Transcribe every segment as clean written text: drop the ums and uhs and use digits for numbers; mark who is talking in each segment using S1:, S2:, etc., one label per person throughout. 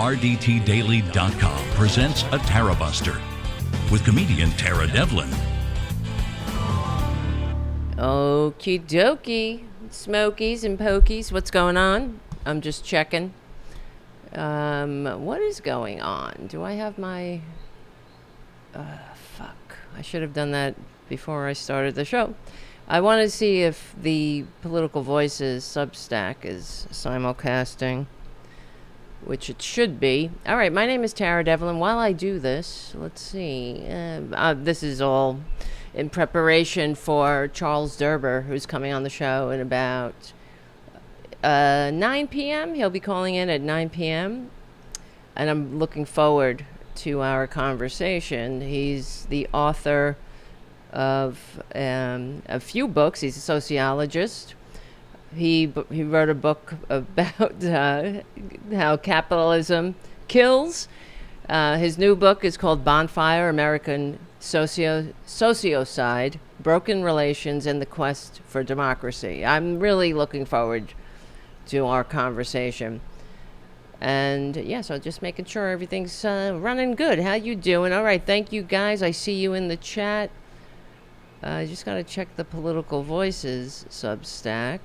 S1: RDTDaily.com presents a Tarabuster with comedian Tara Devlin.
S2: Okie dokie, Smokies and Pokies, what's going on? I'm just checking. What is going on? Do I have my... I should have done that before I started the show. I want to see if the Political Voices Substack is simulcasting, which it should be. All right, my name is Tara Devlin. While I do this, let's see. This is all in preparation for Charles Derber, who's coming on the show in about 9 p.m. He'll be calling in at 9 p.m. And I'm looking forward to our conversation. He's the author of a few books. He's a sociologist. He wrote a book about how capitalism kills. His new book is called Bonfire, American Sociocide, Broken Relations and the Quest for Democracy. I'm really looking forward to our conversation. And so just making sure everything's running good. How you doing? All right, thank you guys. I see you in the chat. I just got to check the Political Voices Substack.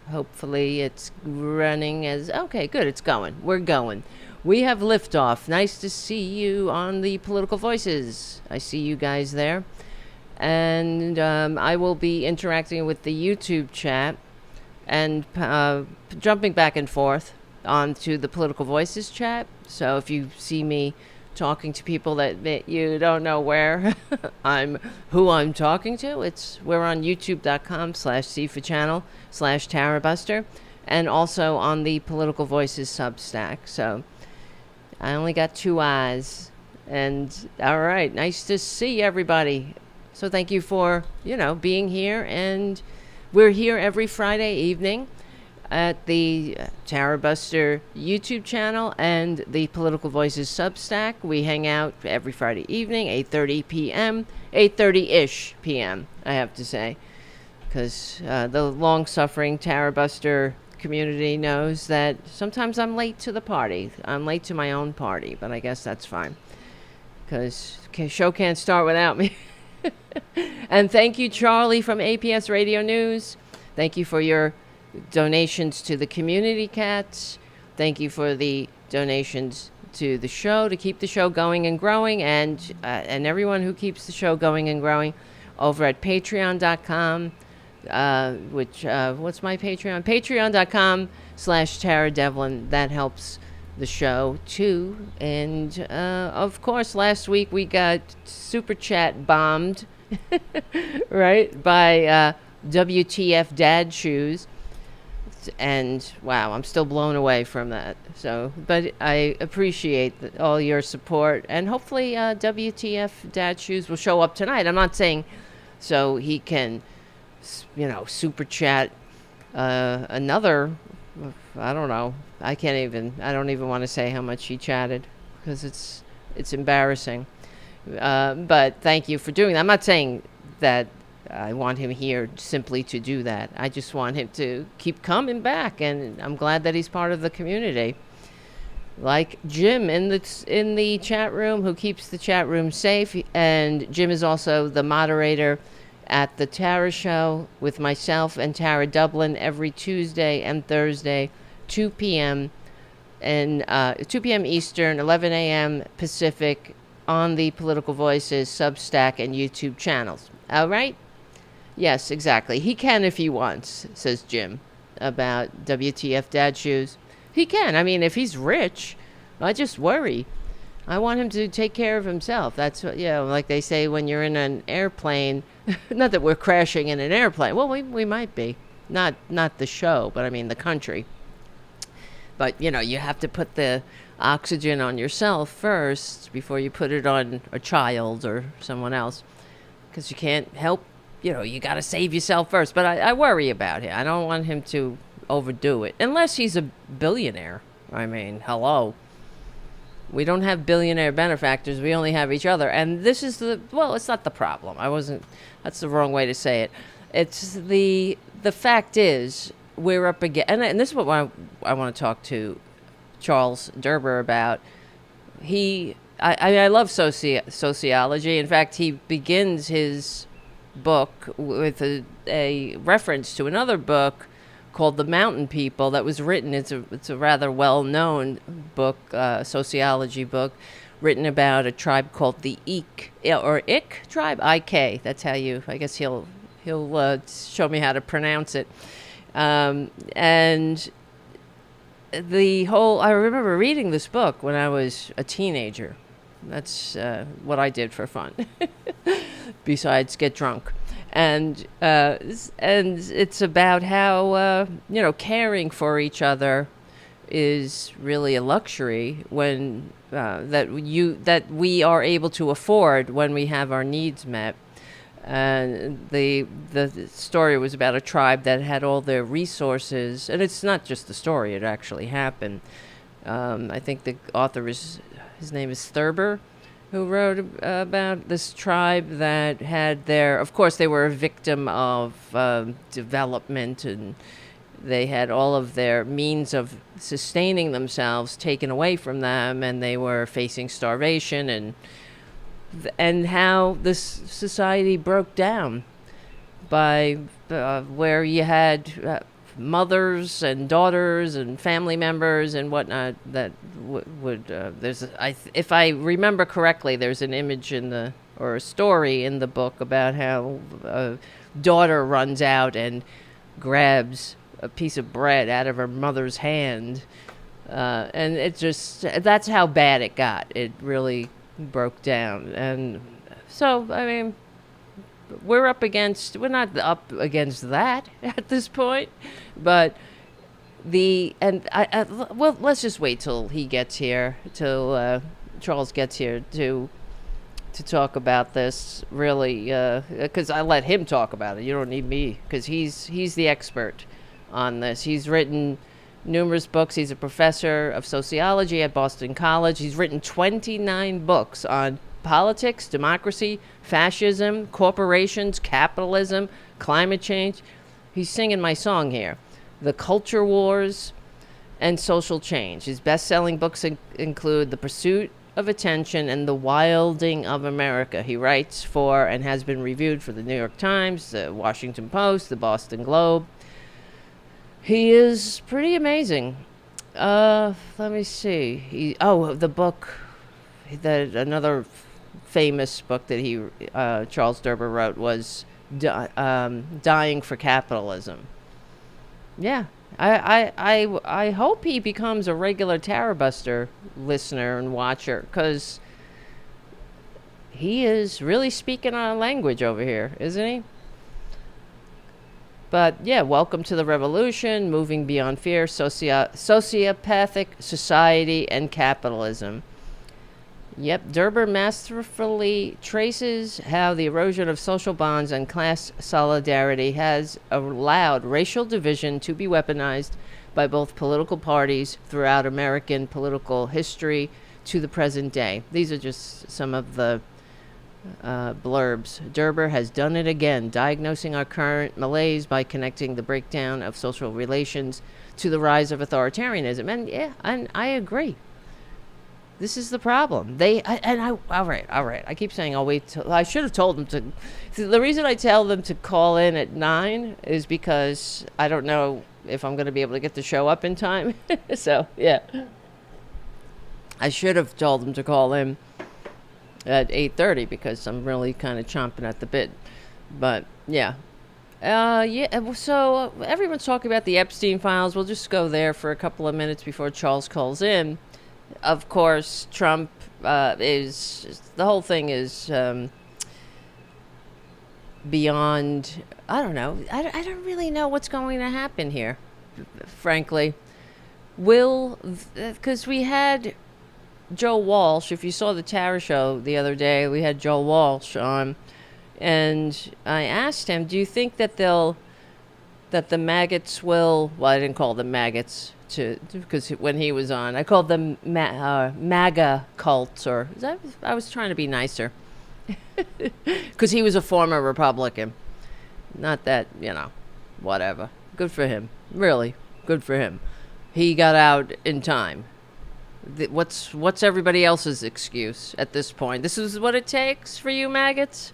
S2: Hopefully it's running as... Okay, good, it's going. We're going. We have liftoff. Nice to see you on the Political Voices. I see you guys there. And I will be interacting with the YouTube chat and jumping back and forth onto the Political Voices chat. So if you see me talking to people that you don't know where who I'm talking to, we're on youtube.com/C4channel/Tarabuster and also on the Political Voices Substack. So I only got 2 eyes. And all right, nice to see everybody. So thank you for, being here. And we're here every Friday evening at the Tarabuster YouTube channel and the Political Voices Substack. We hang out every Friday evening, 8:30 p.m., 8:30-ish p.m., I have to say, because the long-suffering Tarabuster community knows that sometimes I'm late to the party. I'm late to my own party, but I guess that's fine, because the show can't start without me. And thank you, Charlie from APS Radio News. Thank you for your donations to the community cats. Thank you for the donations to the show to keep the show going and growing, and everyone who keeps the show going and growing over at patreon.com, what's my Patreon? Patreon.com/Tara Devlin. That helps the show too. And of course, last week we got super chat bombed right, by WTF Dad Shoes. And wow, I'm still blown away from that. So, but I appreciate all your support, and hopefully WTF Dad Shoes will show up tonight. I'm not saying so he can, super chat another. I don't know. I don't even want to say how much he chatted, because it's embarrassing. But thank you for doing that. I'm not saying that I want him here simply to do that. I just want him to keep coming back, and I'm glad that he's part of the community. Like Jim in the chat room, who keeps the chat room safe, and Jim is also the moderator at the Tara Show with myself and Tara Dublin every Tuesday and Thursday, 2 p.m. and 2 p.m. Eastern, 11 a.m. Pacific, on the Political Voices Substack and YouTube channels. All right? Yes, exactly. He can if he wants, says Jim, about WTF Dad Shoes. He can. I mean, if he's rich, I just worry. I want him to take care of himself. That's what, like they say when you're in an airplane. Not that we're crashing in an airplane. Well, we might be. Not the show, but I mean the country. But, you have to put the oxygen on yourself first before you put it on a child or someone else. Because you can't help, you got to save yourself first. But I worry about him. I don't want him to overdo it. Unless he's a billionaire. I mean, hello. We don't have billionaire benefactors. We only have each other. And this is it's not the problem. That's the wrong way to say it. It's the fact is, we're up against, and this is what I want to talk to Charles Derber about. I love sociology. In fact, he begins his book with a reference to another book called The Mountain People that was written. It's a rather well-known book, sociology book, written about a tribe called the Ik tribe. Ik. That's how you. I guess he'll show me how to pronounce it. And the whole. I remember reading this book when I was a teenager. That's what I did for fun, besides get drunk. And it's about how caring for each other is really a luxury when that we are able to afford when we have our needs met. And the story was about a tribe that had all their resources, and it's not just the story; it actually happened. I think the author his name is Thurber, who wrote about this tribe that had of course, they were a victim of development, and they had all of their means of sustaining themselves taken away from them, and they were facing starvation, and how this society broke down by where you had mothers and daughters and family members and whatnot that would if I remember correctly, there's an image or a story in the book about how a daughter runs out and grabs a piece of bread out of her mother's hand, and that's how bad it got. It really broke down. And so, I mean, we're not up against that at this point, but well, let's just wait till he gets here, till Charles gets here to talk about this, really, because I let him talk about it. You don't need me, because he's the expert on this. He's written numerous books. He's a professor of sociology at Boston College. He's written 29 books on politics, democracy, fascism, corporations, capitalism, climate change. He's singing my song here. The Culture Wars and Social Change. His best-selling books include The Pursuit of Attention and The Wilding of America. He writes for and has been reviewed for the New York Times, the Washington Post, the Boston Globe. He is pretty amazing. Let me see. The book, another famous book that Charles Derber wrote was Dying for Capitalism. Yeah, I hope he becomes a regular Tarabuster listener and watcher, because he is really speaking our language over here, isn't he? But yeah, welcome to the revolution, moving beyond fear, sociopathic society, and capitalism. Yep, Derber masterfully traces how the erosion of social bonds and class solidarity has allowed racial division to be weaponized by both political parties throughout American political history to the present day. These are just some of the blurbs. Derber has done it again, diagnosing our current malaise by connecting the breakdown of social relations to the rise of authoritarianism. And yeah, and I agree. This is the problem. All right. I keep saying I'll wait till. I should have told them to. The reason I tell them to call in at 9 is because I don't know if I'm going to be able to get the show up in time. So yeah, I should have told them to call in at 8:30 because I'm really kind of chomping at the bit. But yeah. So everyone's talking about the Epstein files. We'll just go there for a couple of minutes before Charles calls in. Of course, Trump the whole thing is beyond, I don't know. I don't really know what's going to happen here, frankly. Because we had Joe Walsh. If you saw the Tara show the other day, we had Joe Walsh on, and I asked him, do you think that the maggots will, well, I didn't call them maggots, because when he was on, I called them MAGA cults, I was trying to be nicer, because he was a former Republican. Not that, whatever. Good for him. Really, good for him. He got out in time. What's everybody else's excuse at this point? This is what it takes for you maggots?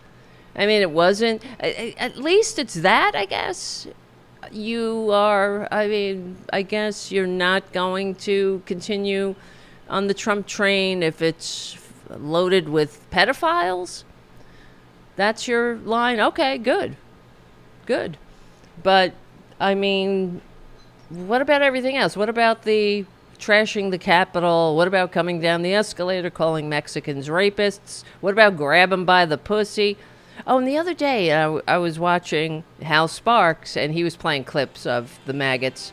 S2: I mean, it wasn't. At least it's that, I guess. You are, I mean, I guess you're not going to continue on the Trump train if it's loaded with pedophiles. That's your line? Okay, good. Good. But, I mean, what about everything else? What about the trashing the Capitol? What about coming down the escalator, calling Mexicans rapists? What about grab them by the pussy? Oh, and the other day I was watching Hal Sparks, and he was playing clips of the maggots,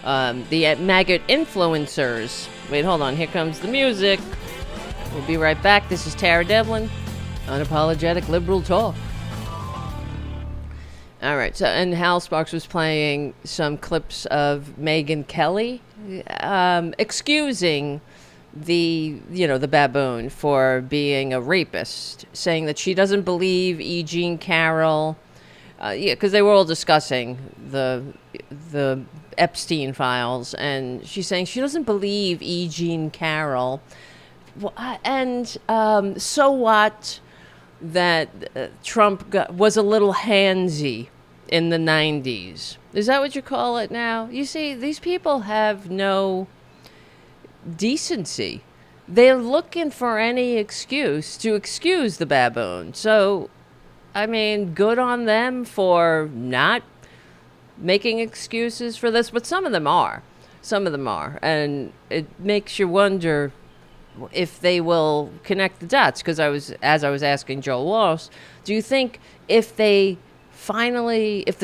S2: the maggot influencers. Wait, hold on. Here comes the music. We'll be right back. This is Tara Devlin, Unapologetic Liberal Talk. All right, so, and Hal Sparks was playing some clips of Megyn Kelly excusing the baboon for being a rapist, saying that she doesn't believe E. Jean Carroll, because they were all discussing the Epstein files, and she's saying she doesn't believe E. Jean Carroll. And so what that Trump was a little handsy in the 90s. Is that what you call it now? You see, these people have no decency. They're looking for any excuse to excuse the baboon. So, I mean, good on them for not making excuses for this, but some of them are. Some of them are. And it makes you wonder if they will connect the dots, because as I was asking Joel Walsh, do you think if the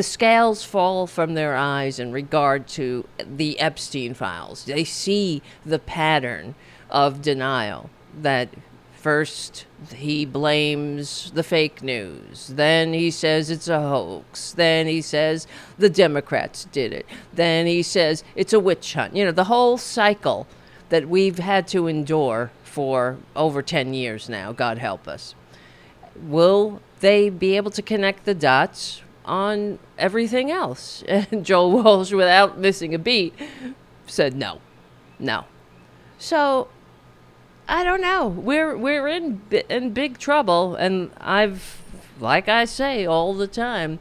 S2: scales fall from their eyes in regard to the Epstein files, they see the pattern of denial, that first he blames the fake news, then he says it's a hoax, then he says the Democrats did it, then he says it's a witch hunt, the whole cycle that we've had to endure for over 10 years now, God help us. Will they be able to connect the dots on everything else? And Joel Walsh, without missing a beat, said no. So, I don't know. We're in big trouble, and like I say all the time,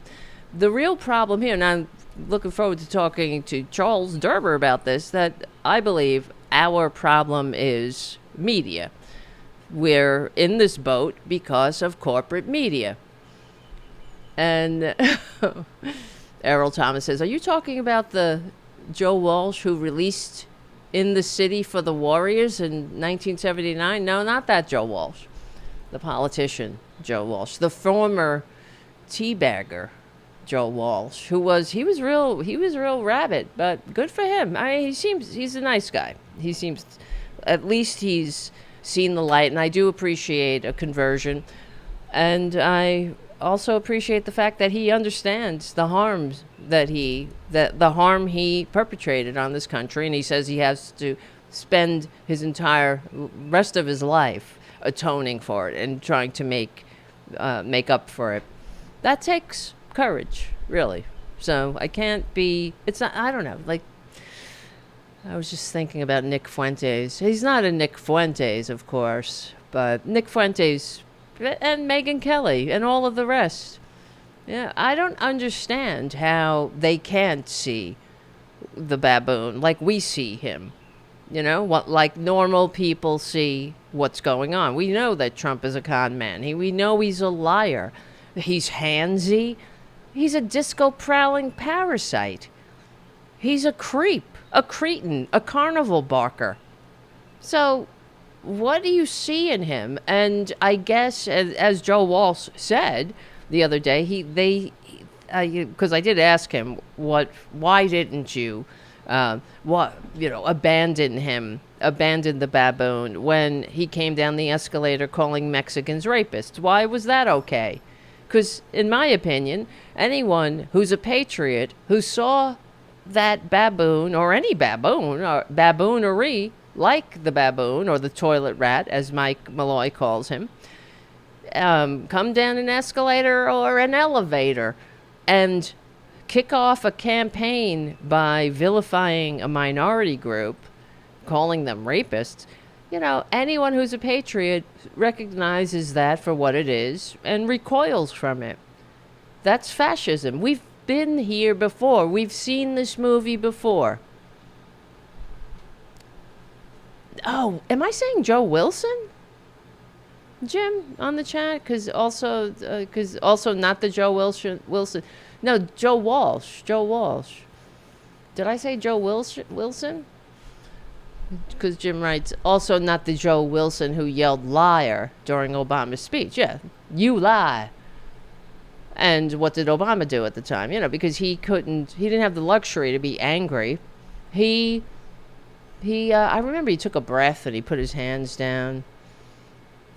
S2: the real problem here, and I'm looking forward to talking to Charles Derber about this, that I believe our problem is media. We're in this boat because of corporate media. And Errol Thomas says, are you talking about the Joe Walsh who released In the City for the Warriors in 1979? No, not that Joe Walsh. The politician, Joe Walsh. The former teabagger, Joe Walsh, he was real rabid, but good for him. He's a nice guy. He seems, at least he's seen the light, and I do appreciate a conversion. And I also appreciate the fact that he understands the harms the harm he perpetrated on this country, and he says he has to spend his entire rest of his life atoning for it and trying to make up for it. That takes courage, really. So I can't be, it's not, I don't know, like, I was just thinking about Nick Fuentes. He's not a Nick Fuentes, of course, but Nick Fuentes and Megyn Kelly and all of the rest. Yeah, I don't understand how they can't see the baboon like we see him. Like normal people see what's going on. We know that Trump is a con man. We know he's a liar. He's handsy. He's a disco-prowling parasite. He's a creep, a cretin, a carnival barker. So, what do you see in him? And I guess, as Joe Walsh said the other day, because I did ask him, why didn't you, abandon the baboon when he came down the escalator calling Mexicans rapists? Why was that okay? Because, in my opinion, anyone who's a patriot who saw that baboon, or any baboon, or baboonery, like the baboon, or the toilet rat, as Mike Malloy calls him, come down an escalator or an elevator and kick off a campaign by vilifying a minority group, calling them rapists. You know, anyone who's a patriot recognizes that for what it is and recoils from it. That's fascism. We've been here before. We've seen this movie before. Oh, am I saying Joe Wilson? Jim on the chat? Because also not the Joe Wilson. No, Joe Walsh. Joe Walsh. Did I say Joe Wilson? Because Jim writes, also not the Joe Wilson who yelled liar during Obama's speech. Yeah, you lie. And what did Obama do at the time? You know, because he didn't have the luxury to be angry. I remember he took a breath and he put his hands down.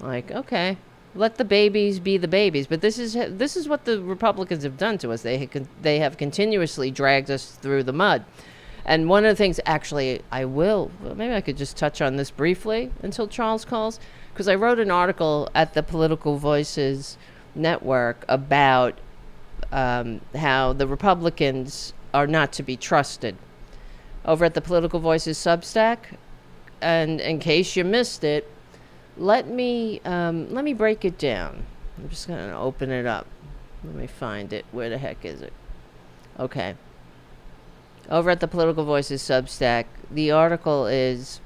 S2: Like, okay, let the babies be the babies. But this is what the Republicans have done to us. They have continuously dragged us through the mud. And one of the things, actually, maybe I could just touch on this briefly until Charles calls, because I wrote an article at the Political Voices Network about how the Republicans are not to be trusted. Over at the Political Voices Substack, and in case you missed it, let me break it down. I'm just going to open it up. Let me find it. Where the heck is it? Okay. Over at the Political Voices Substack, the article is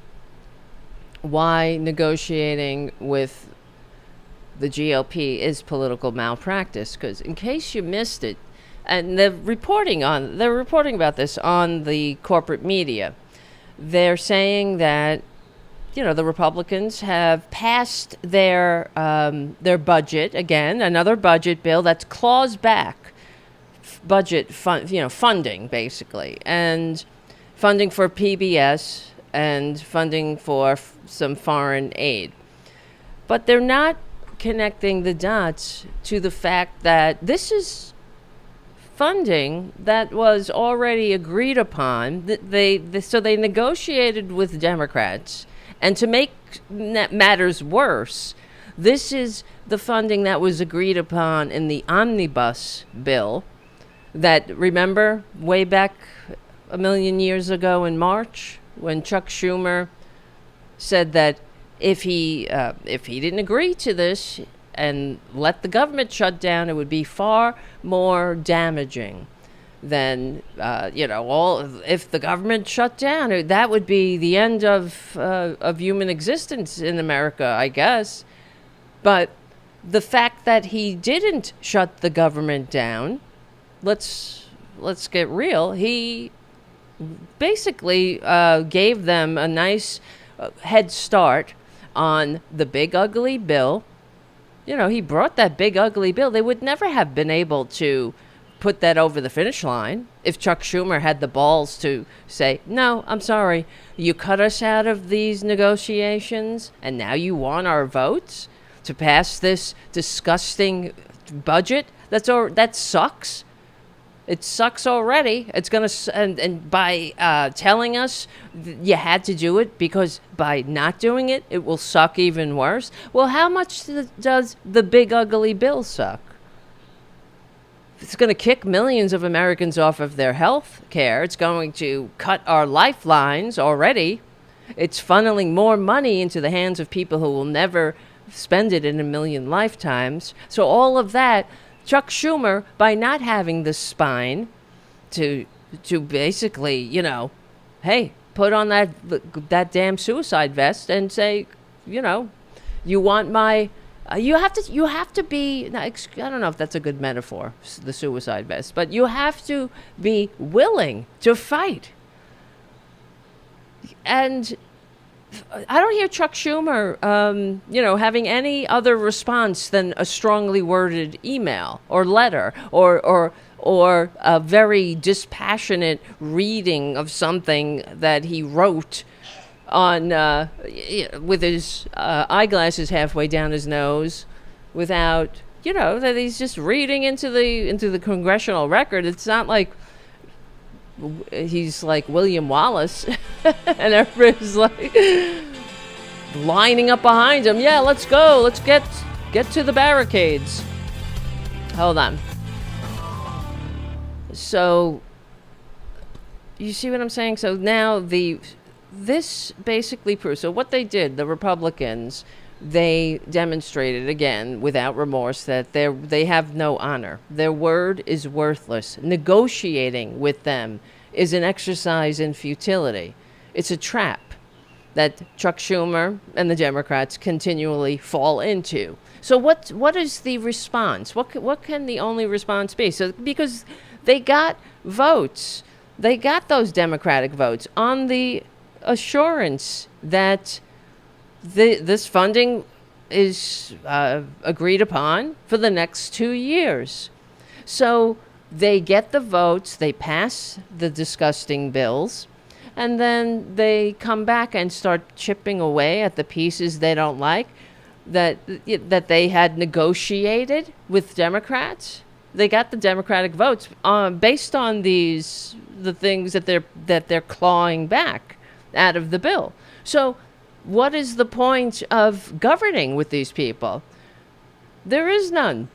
S2: why negotiating with the GOP is political malpractice. Because in case you missed it, and they're reporting about this on the corporate media. They're saying that, you know, the Republicans have passed their budget again, another budget bill that's claws back funding basically, and funding for PBS and funding for some foreign aid. But they're not connecting the dots to the fact that this is funding that was already agreed upon. So they negotiated with Democrats, and to make matters worse, this is the funding that was agreed upon in the omnibus bill that, remember, way back a million years ago in March, when Chuck Schumer said that if he didn't agree to this and let the government shut down, it would be far more damaging than, if the government shut down, that would be the end of human existence in America, I guess. But the fact that he didn't shut the government down, let's get real, he basically gave them a nice head start on the big ugly bill. You know, he brought that big ugly bill. They would never have been able to put that over the finish line if Chuck Schumer had the balls to say, no, I'm sorry, you cut us out of these negotiations and now you want our votes to pass this disgusting budget that sucks. It sucks already. It's going to, and by telling us you had to do it because by not doing it, it will suck even worse. Well, how much does the big ugly bill suck? It's going to kick millions of Americans off of their health care. It's going to cut our lifelines already. It's funneling more money into the hands of people who will never spend it in a million lifetimes. So all of that, Chuck Schumer, by not having the spine to basically, hey, put on that damn suicide vest and say, you want my, you have to be, I don't know if that's a good metaphor, the suicide vest, but you have to be willing to fight. And I don't hear Chuck Schumer, having any other response than a strongly worded email or letter or a very dispassionate reading of something that he wrote on with his eyeglasses halfway down his nose, without that he's just reading into the congressional record. It's not like he's like William Wallace and everybody's like lining up behind him. Yeah, let's go. Let's get to the barricades. Hold on. So you see what I'm saying? So now the this basically proves, so what they did, the Republicans, they demonstrated again without remorse that they have no honor. Their word is worthless. Negotiating with them is an exercise in futility. It's a trap that Chuck Schumer and the Democrats continually fall into. So what is the response? What can the only response be? So because they got votes, they got those Democratic votes on the assurance that this funding is agreed upon for the next 2 years. So they get the votes, they pass the disgusting bills, and then they come back and start chipping away at the pieces they don't like that they had negotiated with Democrats. They got the Democratic votes based on the things that they're clawing back out of the bill. So what is the point of governing with these people? There is none.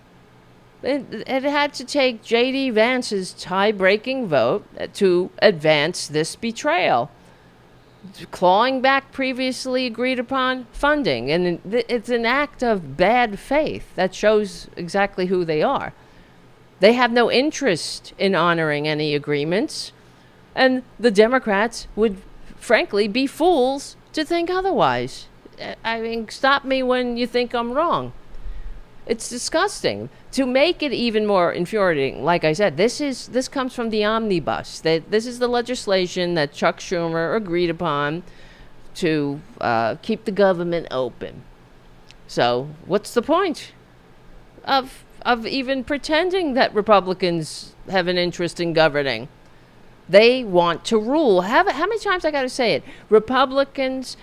S2: It had to take J.D. Vance's tie-breaking vote to advance this betrayal, clawing back previously agreed upon funding. And it's an act of bad faith that shows exactly who they are. They have no interest in honoring any agreements, and the Democrats would, frankly, be fools to think otherwise. I mean, stop me when you think I'm wrong. It's disgusting. To make it even more infuriating, like I said, this comes from the omnibus. This is the legislation that Chuck Schumer agreed upon to keep the government open. So what's the point of even pretending that Republicans have an interest in governing? They want to rule. How many times I got to say it? Republicans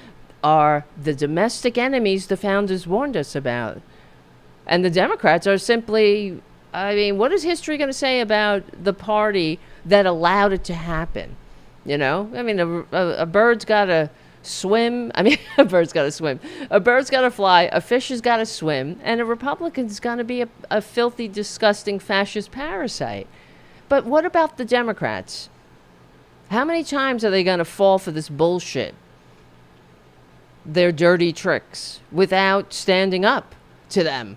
S2: are the domestic enemies the founders warned us about. And the Democrats are simply, I mean, what is history going to say about the party that allowed it to happen? You know? I mean, a bird's got to swim. I mean, a bird's got to swim. A bird's got to fly. A fish has got to swim. And a Republican's going to be a filthy, disgusting, fascist parasite. But what about the Democrats? How many times are they going to fall for this bullshit? Their dirty tricks without standing up to them.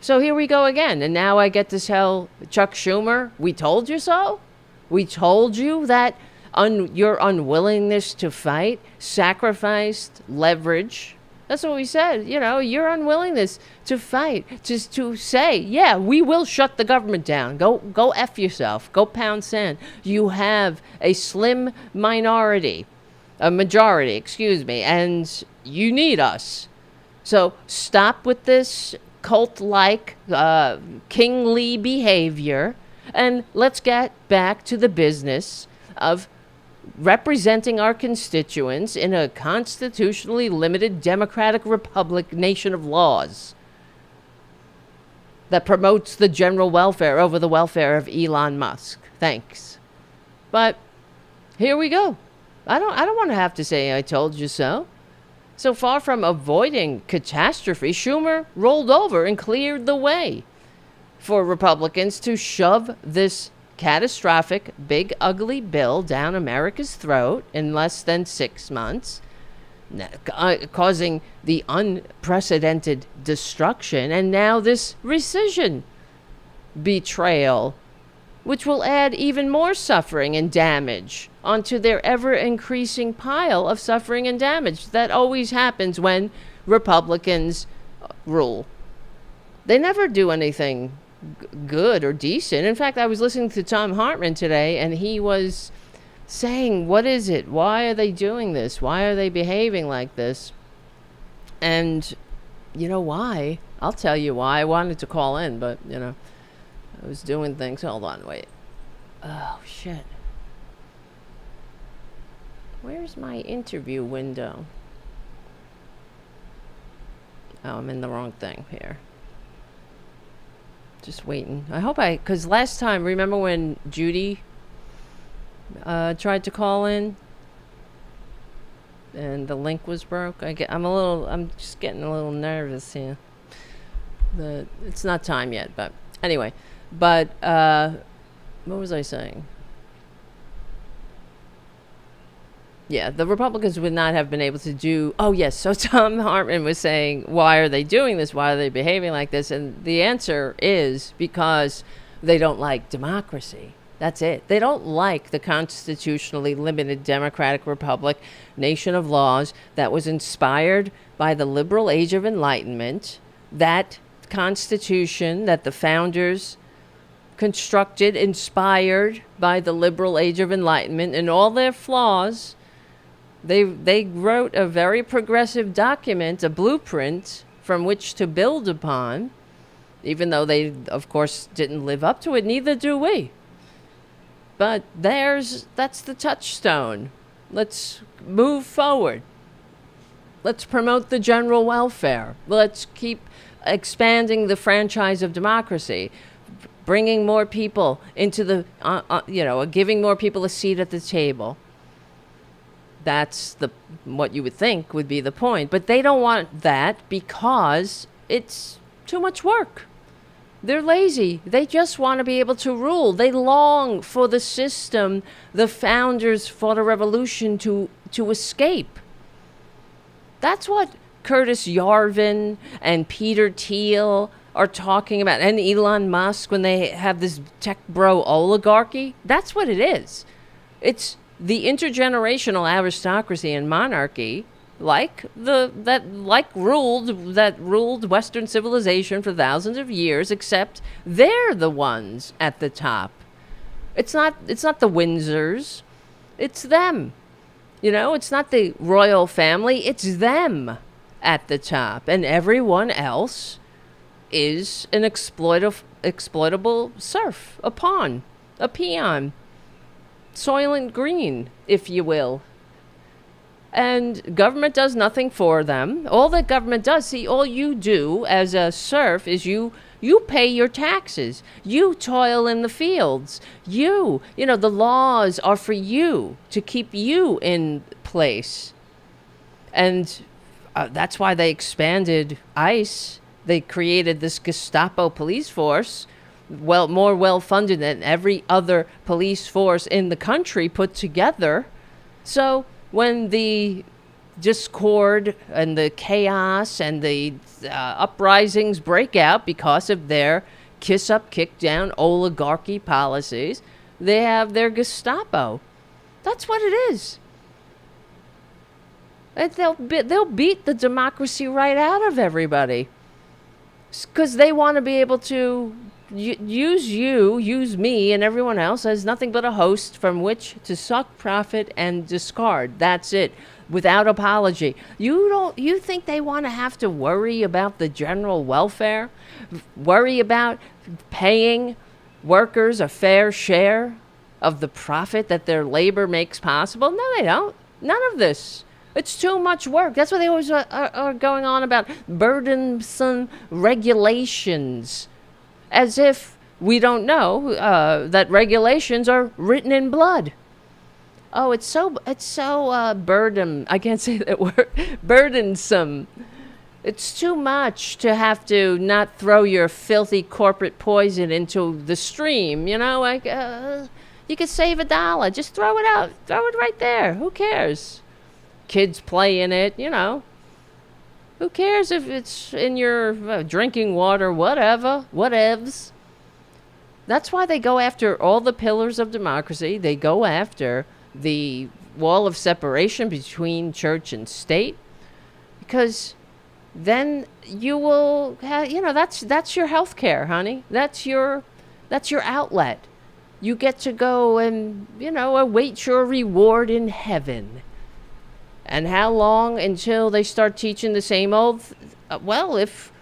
S2: So here we go again. And now I get to tell Chuck Schumer, we told you so? We told you that your unwillingness to fight sacrificed leverage. That's what we said. You know, your unwillingness to fight, just to say, yeah, we will shut the government down. Go F yourself. Go pound sand. You have a slim minority, a majority, excuse me, and you need us. So stop with this cult-like, kingly behavior, and let's get back to the business of representing our constituents in a constitutionally limited democratic republic nation of laws that promotes the general welfare over the welfare of Elon Musk. Thanks. But here we go. I don't want to have to say I told you so. So far from avoiding catastrophe, Schumer rolled over and cleared the way for Republicans to shove this catastrophic, big, ugly bill down America's throat in less than 6 months, causing the unprecedented destruction, and now this rescission betrayal, which will add even more suffering and damage onto their ever-increasing pile of suffering and damage that always happens when Republicans rule. They never do anything good or decent. In fact, I was listening to Tom Hartman today, and he was saying, what is it? Why are they doing this? Why are they behaving like this? And you know why? I'll tell you why. I wanted to call in, but, you know, I was doing things. Hold on, wait. Oh, shit. Where's my interview window? Oh, I'm in the wrong thing here. Just waiting. I hope because last time, remember when Judy tried to call in and the link was broke? I'm just getting a little nervous here. It's not time yet, but anyway. But what was I saying? Yeah, the Republicans would not have been able to do. Oh, yes. So Tom Hartman was saying, why are they doing this? Why are they behaving like this? And the answer is because they don't like democracy. That's it. They don't like the constitutionally limited democratic republic, nation of laws that was inspired by the liberal age of enlightenment, that constitution that the founders constructed, inspired by the liberal age of enlightenment and all their flaws. They wrote a very progressive document, a blueprint from which to build upon, even though they, of course, didn't live up to it. Neither do we. But that's the touchstone. Let's move forward. Let's promote the general welfare. Let's keep expanding the franchise of democracy, bringing more people into the, giving more people a seat at the table. That's what you would think would be the point. But they don't want that because it's too much work. They're lazy. They just want to be able to rule. They long for the system the founders fought a revolution to escape. That's what Curtis Yarvin and Peter Thiel are talking about, and Elon Musk when they have this tech bro oligarchy. That's what it is. It's the intergenerational aristocracy and monarchy that ruled Western civilization for thousands of years, except they're the ones at the top. It's not the Windsors. It's them. It's not the royal family. It's them at the top. And everyone else is an exploitable serf, a pawn, a peon, Soylent Green, if you will. And government does nothing for them. All that government does, all you do as a serf is you pay your taxes. You toil in the fields. The laws are for you, to keep you in place. And that's why they expanded ICE. They created this Gestapo police force, more well-funded than every other police force in the country put together. So when the discord and the chaos and the uprisings break out because of their kiss-up, kick-down oligarchy policies, they have their Gestapo. That's what it is. And they'll beat the democracy right out of everybody. Because they want to be able to use me and everyone else as nothing but a host from which to suck profit and discard. That's it, without apology. You think they want to have to worry about the general welfare? Worry about paying workers a fair share of the profit that their labor makes possible? No, they don't. None of this. It's too much work. That's why they always are going on about burdensome regulations. As if we don't know that regulations are written in blood. Oh, it's so burden. I can't say that word. Burdensome. It's too much to have to not throw your filthy corporate poison into the stream. You could save $1. Just throw it out. Throw it right there. Who cares? Kids play in it. Who cares if it's in your drinking water, whatever, whatevs. That's why they go after all the pillars of democracy. They go after the wall of separation between church and state. Because then you will have, that's your health care, honey. That's your outlet. You get to go and, await your reward in heaven. And how long until they start teaching the same old? Well, if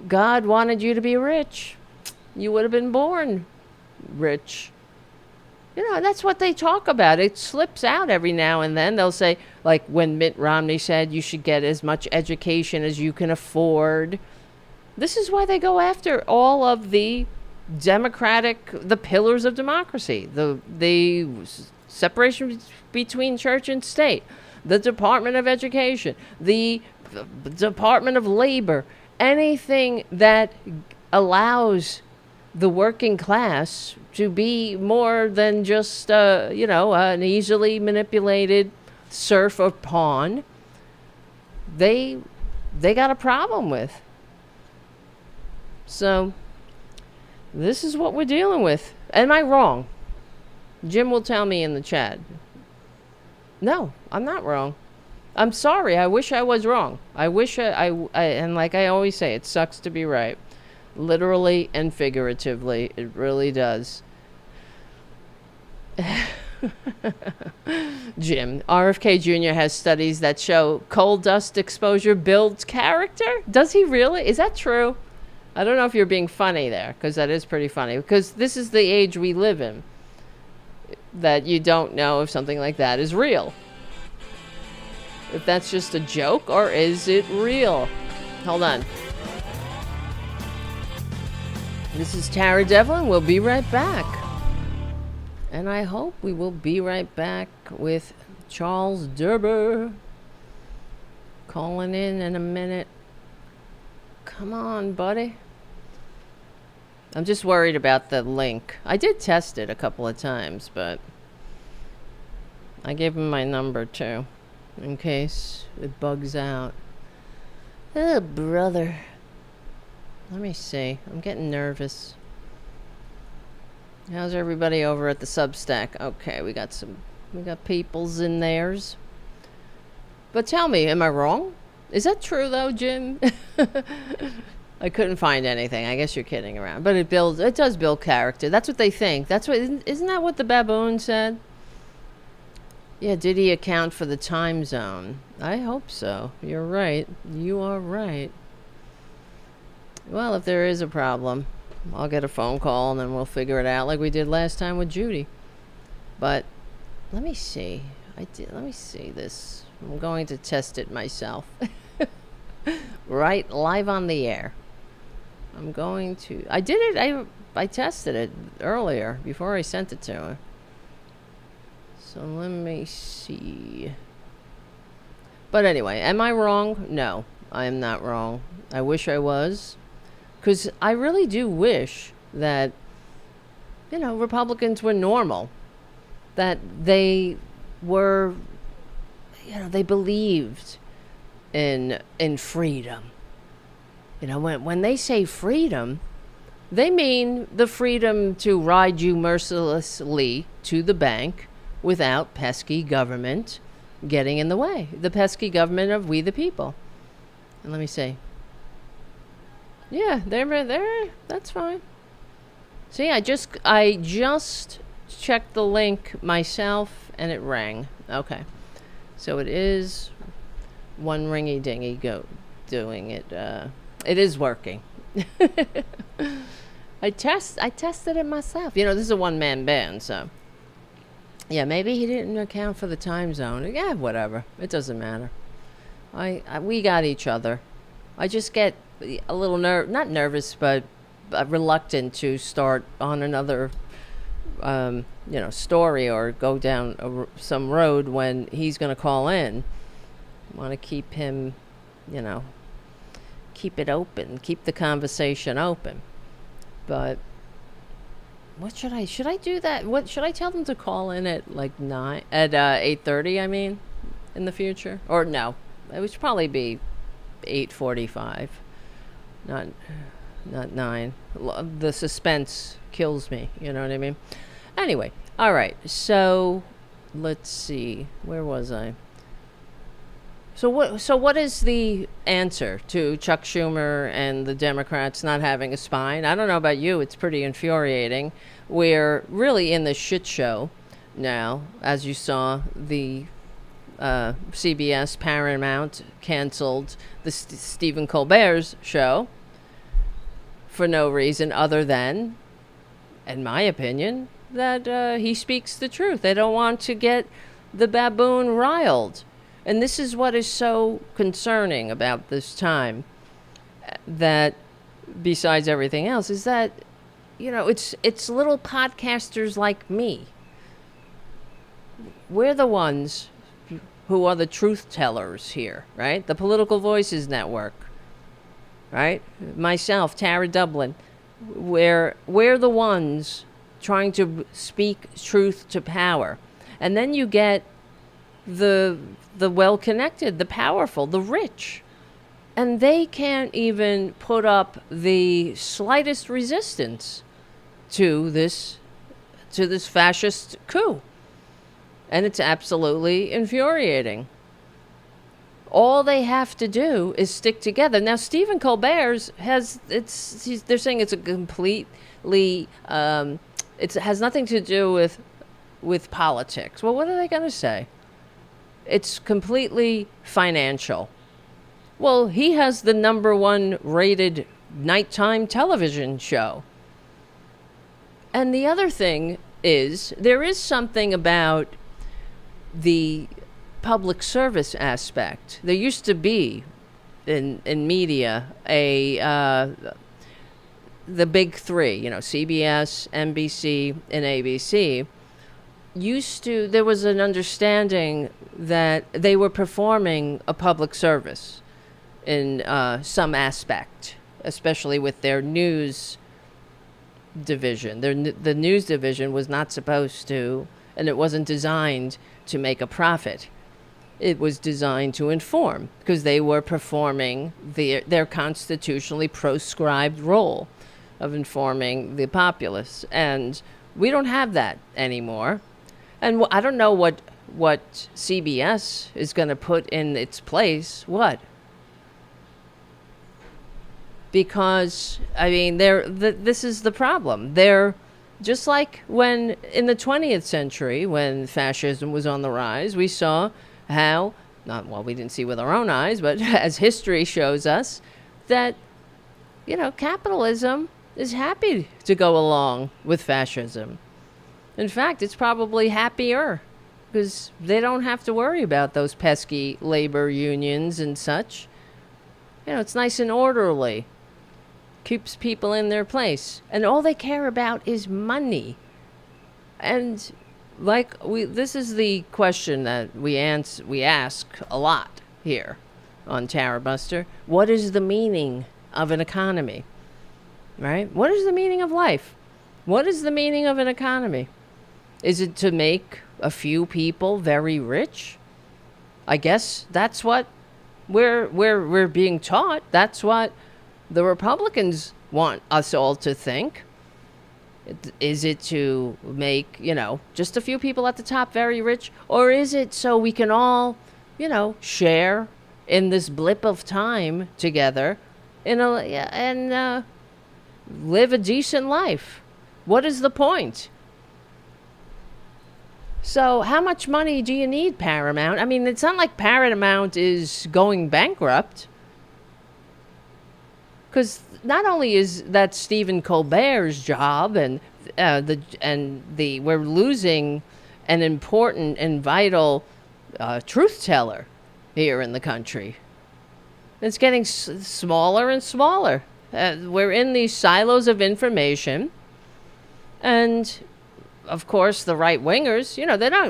S2: God wanted you to be rich, you would have been born rich. That's what they talk about. It slips out every now and then. They'll say, like when Mitt Romney said you should get as much education as you can afford. This is why they go after all of the the pillars of democracy, the separation between church and state, the Department of Education, the Department of Labor, anything that allows the working class to be more than just, an easily manipulated surf upon, they got a problem with. So this is what we're dealing with. Am I wrong? Jim will tell me in the chat. No, I'm not wrong. I'm sorry. I wish I was wrong. I wish and like I always say, it sucks to be right. Literally and figuratively. It really does. Jim, RFK Jr. has studies that show coal dust exposure builds character? Does he really? Is that true? I don't know if you're being funny there, because that is pretty funny. Because this is the age we live in, that you don't know if something like that is real. If that's just a joke, or is it real? Hold on. This is Tara Devlin. We'll be right back. And I hope we will be right back with Charles Derber calling in a minute. Come on, buddy. I'm just worried about the link. I did test it a couple of times, but I gave him my number too, in case it bugs out. Oh, brother. Let me see. I'm getting nervous. How's everybody over at the Substack? Okay, we got peoples in theirs. But tell me, am I wrong? Is that true though, Jim? I couldn't find anything. I guess you're kidding around. But it does build character. That's what they think. Isn't that what the baboon said? Yeah, did he account for the time zone? I hope so. You're right. You are right. Well, if there is a problem, I'll get a phone call and then we'll figure it out like we did last time with Judy. But let me see. Let me see this. I'm going to test it myself. Right, live on the air. I'm going to... I did it. I tested it earlier before I sent it to her. So let me see. But anyway, am I wrong? No, I am not wrong. I wish I was. Because I really do wish that, Republicans were normal. That they were, they believed in freedom. When they say freedom, they mean the freedom to ride you mercilessly to the bank without pesky government getting in the way. The pesky government of we the people. And let me see. Yeah, they're that's fine. See, I just checked the link myself and it rang. Okay. So it is one ringy dingy go doing it. It is working. I tested it myself. This is a one-man band, so yeah, maybe he didn't account for the time zone. Yeah, whatever. It doesn't matter. We got each other. I just get a little not nervous, but reluctant to start on another, story or go down some road when he's going to call in. Want to keep him, keep it open, keep the conversation open. But what should I do that? What should I tell them to call in at like 8:30? I mean, in the future, or no, it would probably be 8:45. Not 9. The suspense kills me. You know what I mean? Anyway, all right. So let's see. Where was I? So what is the answer to Chuck Schumer and the Democrats not having a spine? I don't know about you. It's pretty infuriating. We're really in the shit show now. As you saw, the CBS Paramount canceled the Stephen Colbert's show for no reason other than, in my opinion, that he speaks the truth. They don't want to get the baboon riled. And this is what is so concerning about this time, that besides everything else, is that, it's little podcasters like me. We're the ones who are the truth tellers here, right? The Political Voices Network, right? Myself, Tara Dublin, we're the ones trying to speak truth to power. And then you get the well-connected, the powerful, the rich. And they can't even put up the slightest resistance to this fascist coup. And it's absolutely infuriating. All they have to do is stick together. Now, Stephen Colbert's they're saying it's a completely, it has nothing to do with politics. Well, what are they going to say? It's completely financial. Well, he has the #1 rated nighttime television show. And the other thing is, there is something about the public service aspect. There used to be in media the big three, CBS, NBC, and ABC. There was an understanding that they were performing a public service in some aspect, especially with their news division. The news division was not supposed to, and it wasn't designed to make a profit. It was designed to inform, because they were performing their constitutionally proscribed role of informing the populace. And we don't have that anymore. And I don't know what CBS is going to put in its place. What? Because, I mean, this is the problem. They're just like when in the 20th century, when fascism was on the rise, we saw how, we didn't see with our own eyes, but as history shows us, that, capitalism is happy to go along with fascism. In fact, it's probably happier because they don't have to worry about those pesky labor unions and such. It's nice and orderly. Keeps people in their place. And all they care about is money. And this is the question that we ask a lot here on Tarabuster. What is the meaning of an economy? Right? What is the meaning of life? What is the meaning of an economy? Is it to make a few people very rich? I guess that's what we're being taught. That's what the Republicans want us all to think. Is it to make, just a few people at the top very rich? Or is it so we can all, share in this blip of time together and live a decent life? What is the point? So how much money do you need, Paramount? I mean, it's not like Paramount is going bankrupt. Because not only is that Stephen Colbert's job, and we're losing an important and vital truth teller here in the country. It's getting smaller and smaller. We're in these silos of information, and of course the right wingers,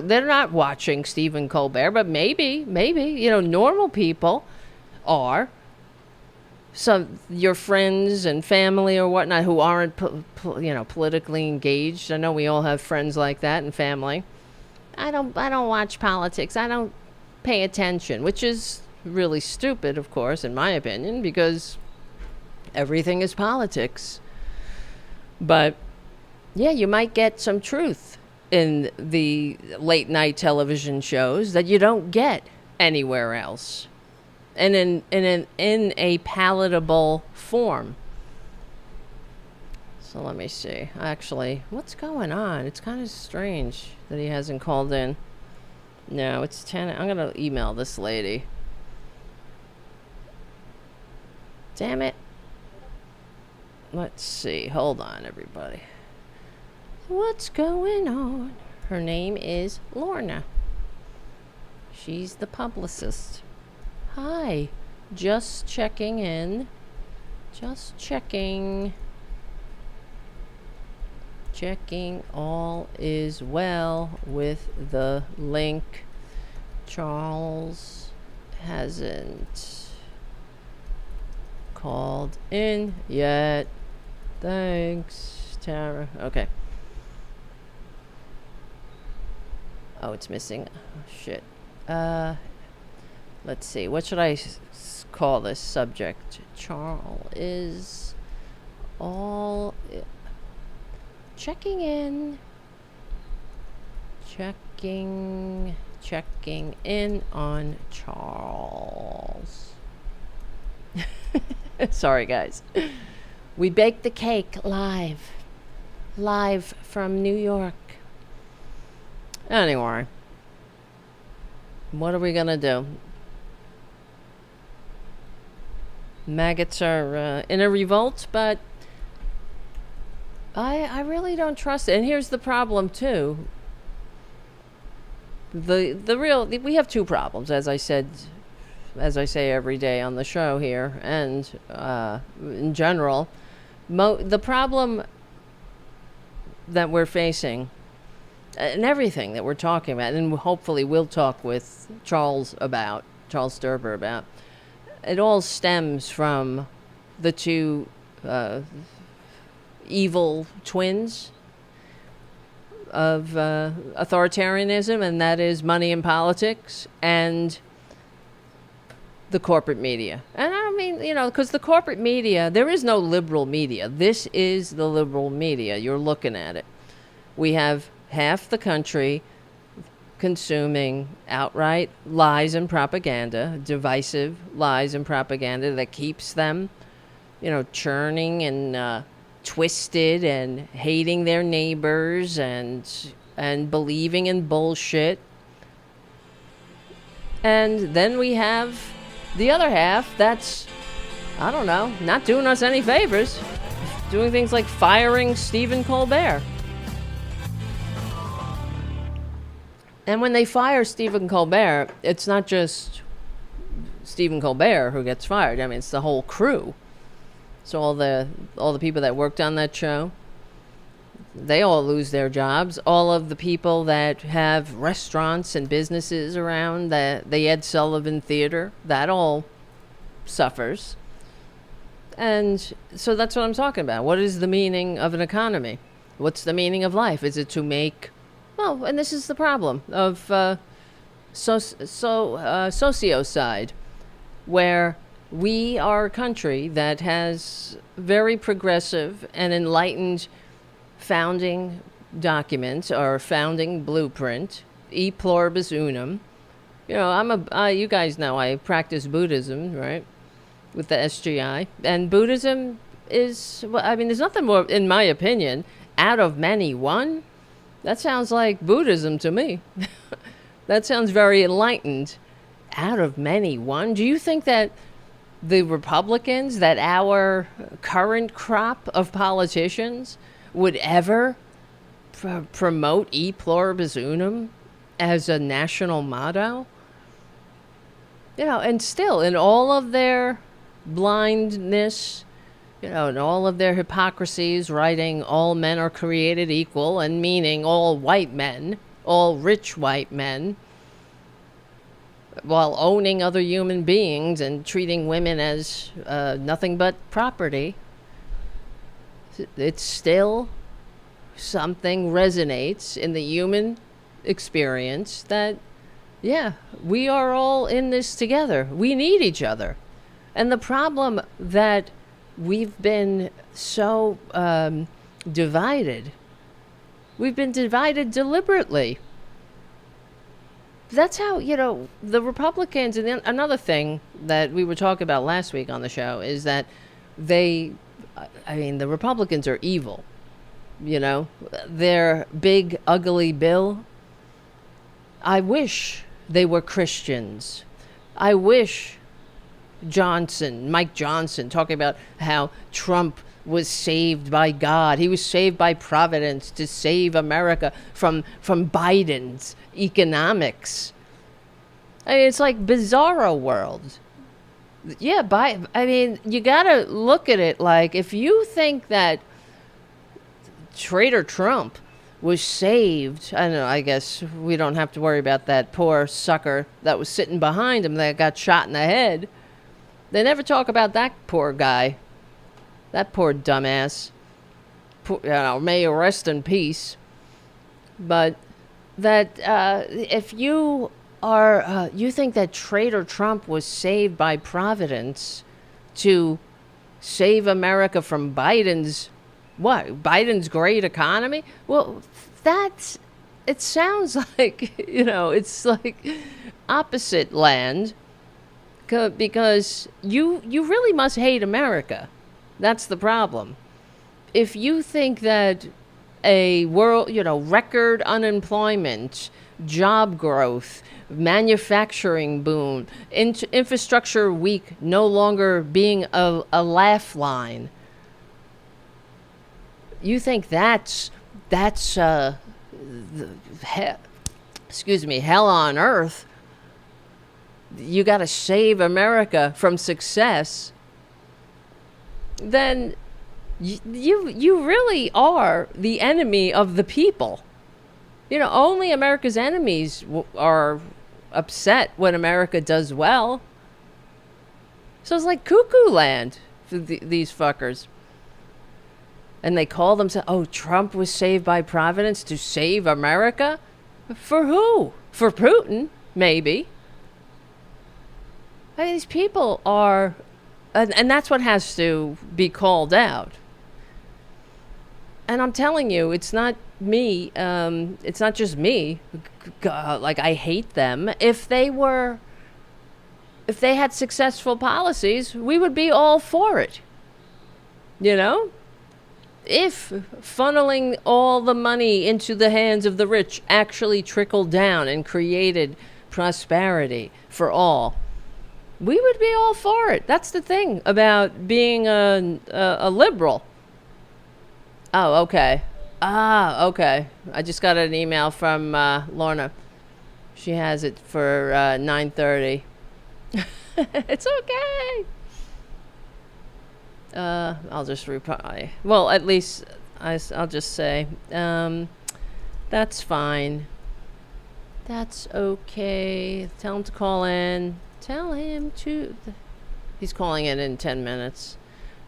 S2: they're not watching Stephen Colbert, but maybe normal people are. Some your friends and family or whatnot who aren't politically engaged. I know we all have friends like that and family. I don't watch politics. I don't pay attention, which is really stupid, of course, in my opinion, because everything is politics. But yeah, you might get some truth in the late night television shows that you don't get anywhere else. And in a palatable form. So let me see. Actually, what's going on? It's kind of strange that he hasn't called in. No, it's 10. I'm going to email this lady. Damn it. Let's see. Hold on, everybody. What's going on? Her name is Lorna. She's the publicist. Hi, just checking in. Just checking. Checking all is well with the link. Charles hasn't called in yet. Thanks, Tara. Okay. Oh, it's missing. Oh, shit. let's see, what should I call this subject? Charles is all checking in on Charles. Sorry, guys. We baked the cake live from New York. Anyway, what are we gonna do? Maggots are in a revolt, but I really don't trust it. And here's the problem too. We have two problems, as I say every day on the show here, and in general. The problem that we're facing, and everything that we're talking about, and hopefully we'll talk with Charles Derber about, it all stems from the two evil twins of authoritarianism, and that is money and politics and the corporate media. And I mean, because the corporate media, there is no liberal media. This is the liberal media. You're looking at it. We have half the country consuming outright lies and propaganda, divisive lies and propaganda that keeps them, churning and twisted and hating their neighbors and believing in bullshit. And then we have the other half that's, I don't know, not doing us any favors, doing things like firing Stephen Colbert. And when they fire Stephen Colbert, it's not just Stephen Colbert who gets fired. I mean, it's the whole crew. So all the people that worked on that show, they all lose their jobs. All of the people that have restaurants and businesses around the Ed Sullivan Theater, that all suffers. And so that's what I'm talking about. What is the meaning of an economy? What's the meaning of life? Is it to make... Well, and this is the problem of sociocide, where we are a country that has very progressive and enlightened founding documents, or founding blueprint, e pluribus unum. You guys know I practice Buddhism, right, with the SGI. And Buddhism is, there's nothing more, in my opinion, out of many one. That sounds like Buddhism to me. That sounds very enlightened. Out of many one. Do you think that the Republicans, that our current crop of politicians, would ever promote e pluribus unum as a national motto? And still, in all of their blindness, and all of their hypocrisies, writing all men are created equal, and meaning all white men, all rich white men, while owning other human beings and treating women as nothing but property, it's still something resonates in the human experience that, yeah, we are all in this together. We need each other. And the problem that we've been so divided. We've been divided deliberately. That's how, the Republicans, and then another thing that we were talking about last week on the show is that the Republicans are evil. Their big, ugly bill. I wish they were Christians. I wish Mike Johnson, talking about how Trump was saved by God. He was saved by Providence to save America from Biden's economics. It's like bizarro world. Yeah, you gotta look at it like, if you think that traitor Trump was saved, I don't know, I guess we don't have to worry about that poor sucker that was sitting behind him that got shot in the head. They never talk about that poor guy. That poor dumbass. May he rest in peace. But that if you you think that traitor Trump was saved by Providence to save America from Biden's great economy? Well, it sounds like, it's like opposite land, because you really must hate America. That's the problem. If you think that a world, record unemployment, job growth, manufacturing boom, infrastructure weak no longer being a laugh line, you think that's hell on earth? You got to save America from success. Then you really are the enemy of the people. Only America's enemies are upset when America does well. So it's like cuckoo land for these fuckers. And they call themselves, Trump was saved by Providence to save America? For who? For Putin, maybe. I mean, these people are, and that's what has to be called out. And I'm telling you, it's not me. It's not just me. God, like, I hate them. If they had successful policies, we would be all for it. If funneling all the money into the hands of the rich actually trickled down and created prosperity for all, we would be all for it. That's the thing about being a liberal. Oh, okay. Okay. I just got an email from Lorna. She has it for 9:30. It's okay. I'll just reply. Well, at least I'll just say, that's fine. That's okay. Tell him to call in. Tell him to... He's calling in 10 minutes.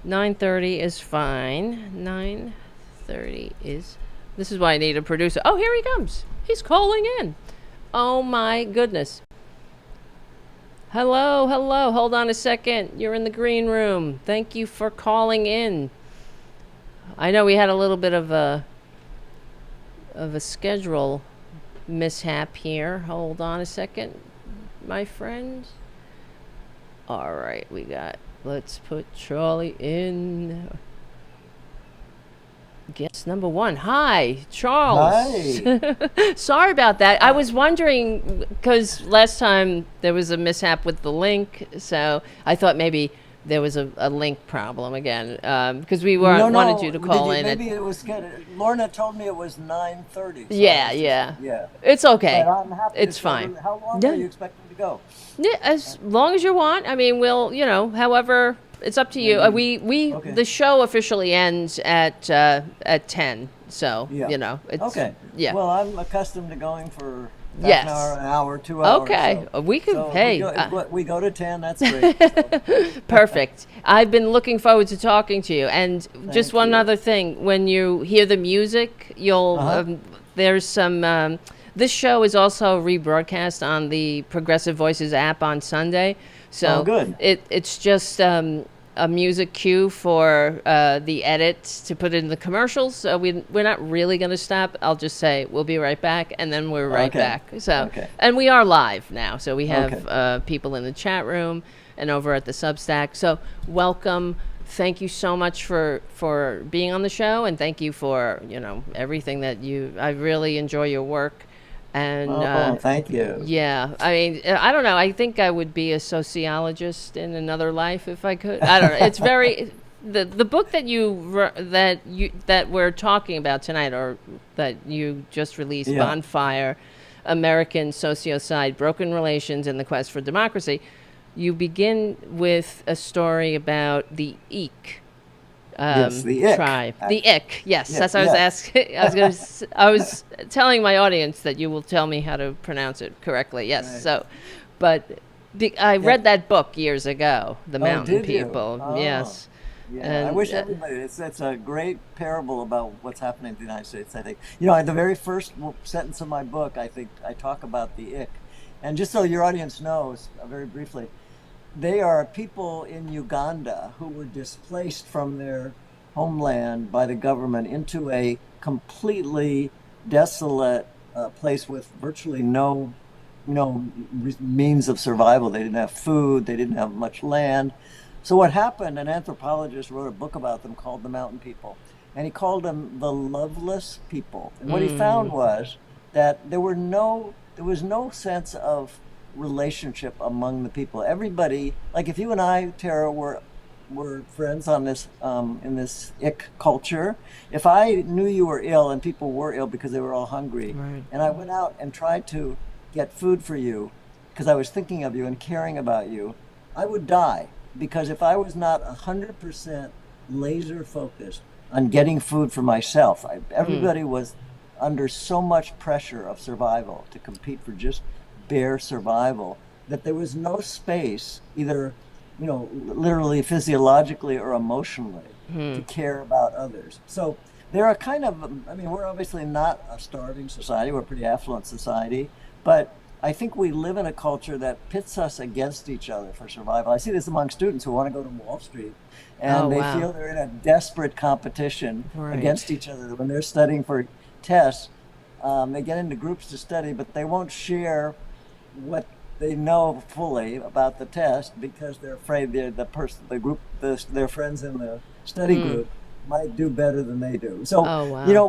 S2: 9:30 is fine. 9:30 is... This is why I need a producer. Oh, here he comes. He's calling in. Oh, my goodness. Hello. Hold on a second. You're in the green room. Thank you for calling in. I know we had a little bit of a schedule mishap here. Hold on a second, my friend. All right, let's put Charlie in. Guest number 1. Hi, Charles.
S3: Hi.
S2: Sorry about that. I was wondering, because last time there was a mishap with the link, so I thought maybe there was a link problem again, because we wanted you to call in.
S3: Maybe it was good. Lorna told me it was 9:30. So
S2: yeah. It's okay.
S3: But I'm happy.
S2: It's fine.
S3: How long are you expecting to go?
S2: Yeah, as long as you want. I mean, we'll, however, it's up to you.
S3: Okay.
S2: The show officially ends at 10. So, it's
S3: okay.
S2: Yeah.
S3: Well, I'm accustomed to going for
S2: yes.
S3: an hour, 2 hours.
S2: Okay.
S3: So,
S2: we could
S3: we go to 10. That's great. So.
S2: Perfect. I've been looking forward to talking to you. And just one other thing, when you hear the music, you'll there's some this show is also rebroadcast on the Progressive Voices app on Sunday. So
S3: good.
S2: It's just a music cue for the edits to put in the commercials. So we're not really going to stop. I'll just say we'll be right back, and then we're right back. So and we are live now. So we have people in the chat room and over at the Substack. So welcome. Thank you so much for being on the show, and thank you for everything that I really enjoy your work. And
S3: thank you.
S2: Yeah, I mean, I don't know. I think I would be a sociologist in another life if I could. I don't know. It's very the book that we're talking about tonight, or that you just released, Bonfire, American Sociocide, Broken Relations and the Quest for Democracy. You begin with a story about the Eek.
S3: The
S2: tribe. The Ick. Yes, that's what I was asking. I was telling my audience that you will tell me how to pronounce it correctly. Yes. Right. So, but I read that book years ago. The Mountain People. Yes.
S3: Yeah, and I wish everybody. It's a great parable about what's happening in the United States. I think the very first sentence of my book, I think I talk about the Ick, And just so your audience knows, very briefly, they are people in Uganda who were displaced from their homeland by the government into a completely desolate place with virtually no means of survival. They didn't have food, they didn't have much land. So what happened, an anthropologist wrote a book about them called The Mountain People, and he called them the loveless people. And what he found was that there was no sense of relationship among the people. Everybody, like if you and I, Tara, were friends on this in this ick culture, if I knew you were ill and people were ill because they were all hungry,
S2: Right.
S3: and I went out and tried to get food for you because I was thinking of you and caring about you, I would die. Because if I was not 100% laser focused on getting food for myself, everybody was under so much pressure of survival to compete for just bare survival that there was no space, either literally physiologically or emotionally, to care about others. So there are kind of, I mean, we're obviously not a starving society, we're a pretty affluent society, but I think we live in a culture that pits us against each other for survival. I see this among students who want to go to Wall Street, and they feel they're in a desperate competition against each other. When they're studying for tests, they get into groups to study, but they won't share what they know fully about the test because they're afraid their friends in the study group might do better than they do. So,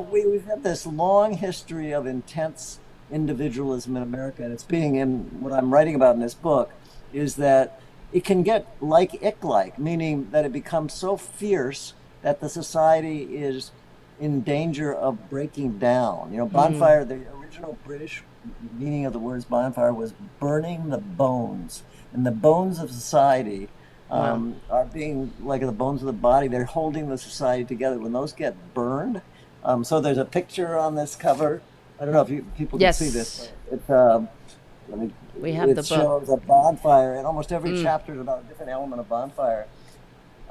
S3: we've had this long history of intense individualism in America, and it's being in what I'm writing about in this book is that it can get ick-like, meaning that it becomes so fierce that the society is in danger of breaking down. Bonfire, the original British meaning of the words bonfire was burning the bones, and the bones of society are being like the bones of the body. They're holding the society together. When those get burned, so there's a picture on this cover. I don't know if people can see this. It shows a bonfire, and almost every chapter is about a different element of bonfire.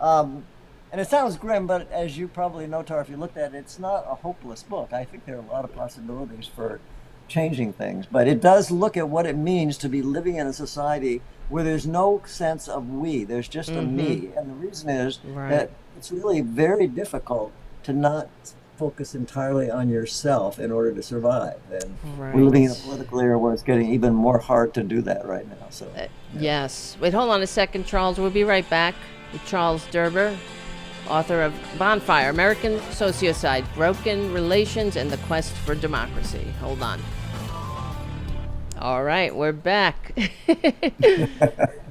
S3: And it sounds grim, but as you probably know, Tara, if you looked at it, it's not a hopeless book. I think there are a lot of possibilities for changing things, but it does look at what it means to be living in a society where there's no sense of we, there's just a me. And the reason is that it's really very difficult to not focus entirely on yourself in order to survive. And we're living in a political era where it's getting even more hard to do that right now. So
S2: yes. Wait, hold on a second, Charles. We'll be right back with Charles Derber, author of Bonfire, American Sociocide, Broken Relations and the Quest for Democracy. Hold on. All right, we're back.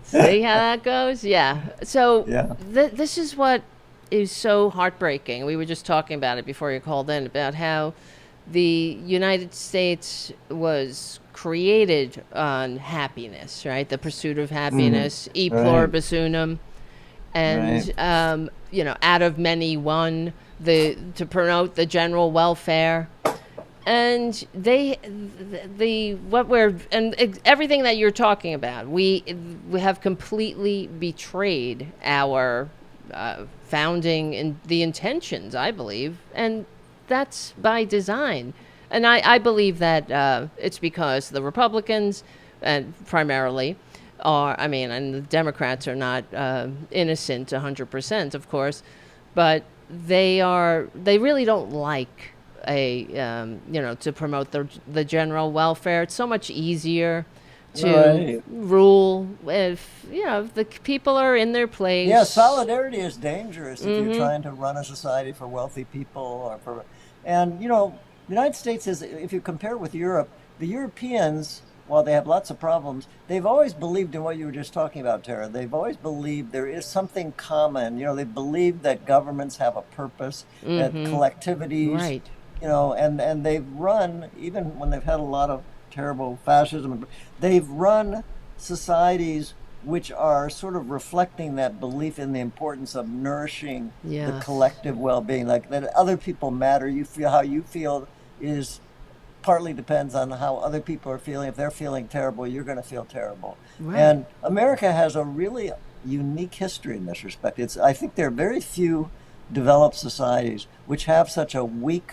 S2: See how that goes? Yeah. So this is what is so heartbreaking. We were just talking about it before you called in, about how the United States was created on happiness, right? The pursuit of happiness, e pluribus unum, and out of many one, to promote the general welfare. And everything that you're talking about, we have completely betrayed our founding and the intentions, I believe, and that's by design. And I believe that it's because the Republicans, and primarily, and the Democrats are not innocent 100%, of course, but they really don't like to promote the general welfare. It's so much easier to rule if the people are in their place.
S3: Yeah, solidarity is dangerous if you're trying to run a society for wealthy people and the United States is, if you compare it with Europe, the Europeans, while they have lots of problems, they've always believed in what you were just talking about, Tara. They've always believed there is something common. They believe that governments have a purpose, that collectivities, and they've run, even when they've had a lot of terrible fascism, they've run societies which are sort of reflecting that belief in the importance of nourishing the collective well-being, like that other people matter. You feel how you feel is partly depends on how other people are feeling. If they're feeling terrible, you're going to feel terrible. And America has a really unique history in this respect. I think there are very few developed societies which have such a weak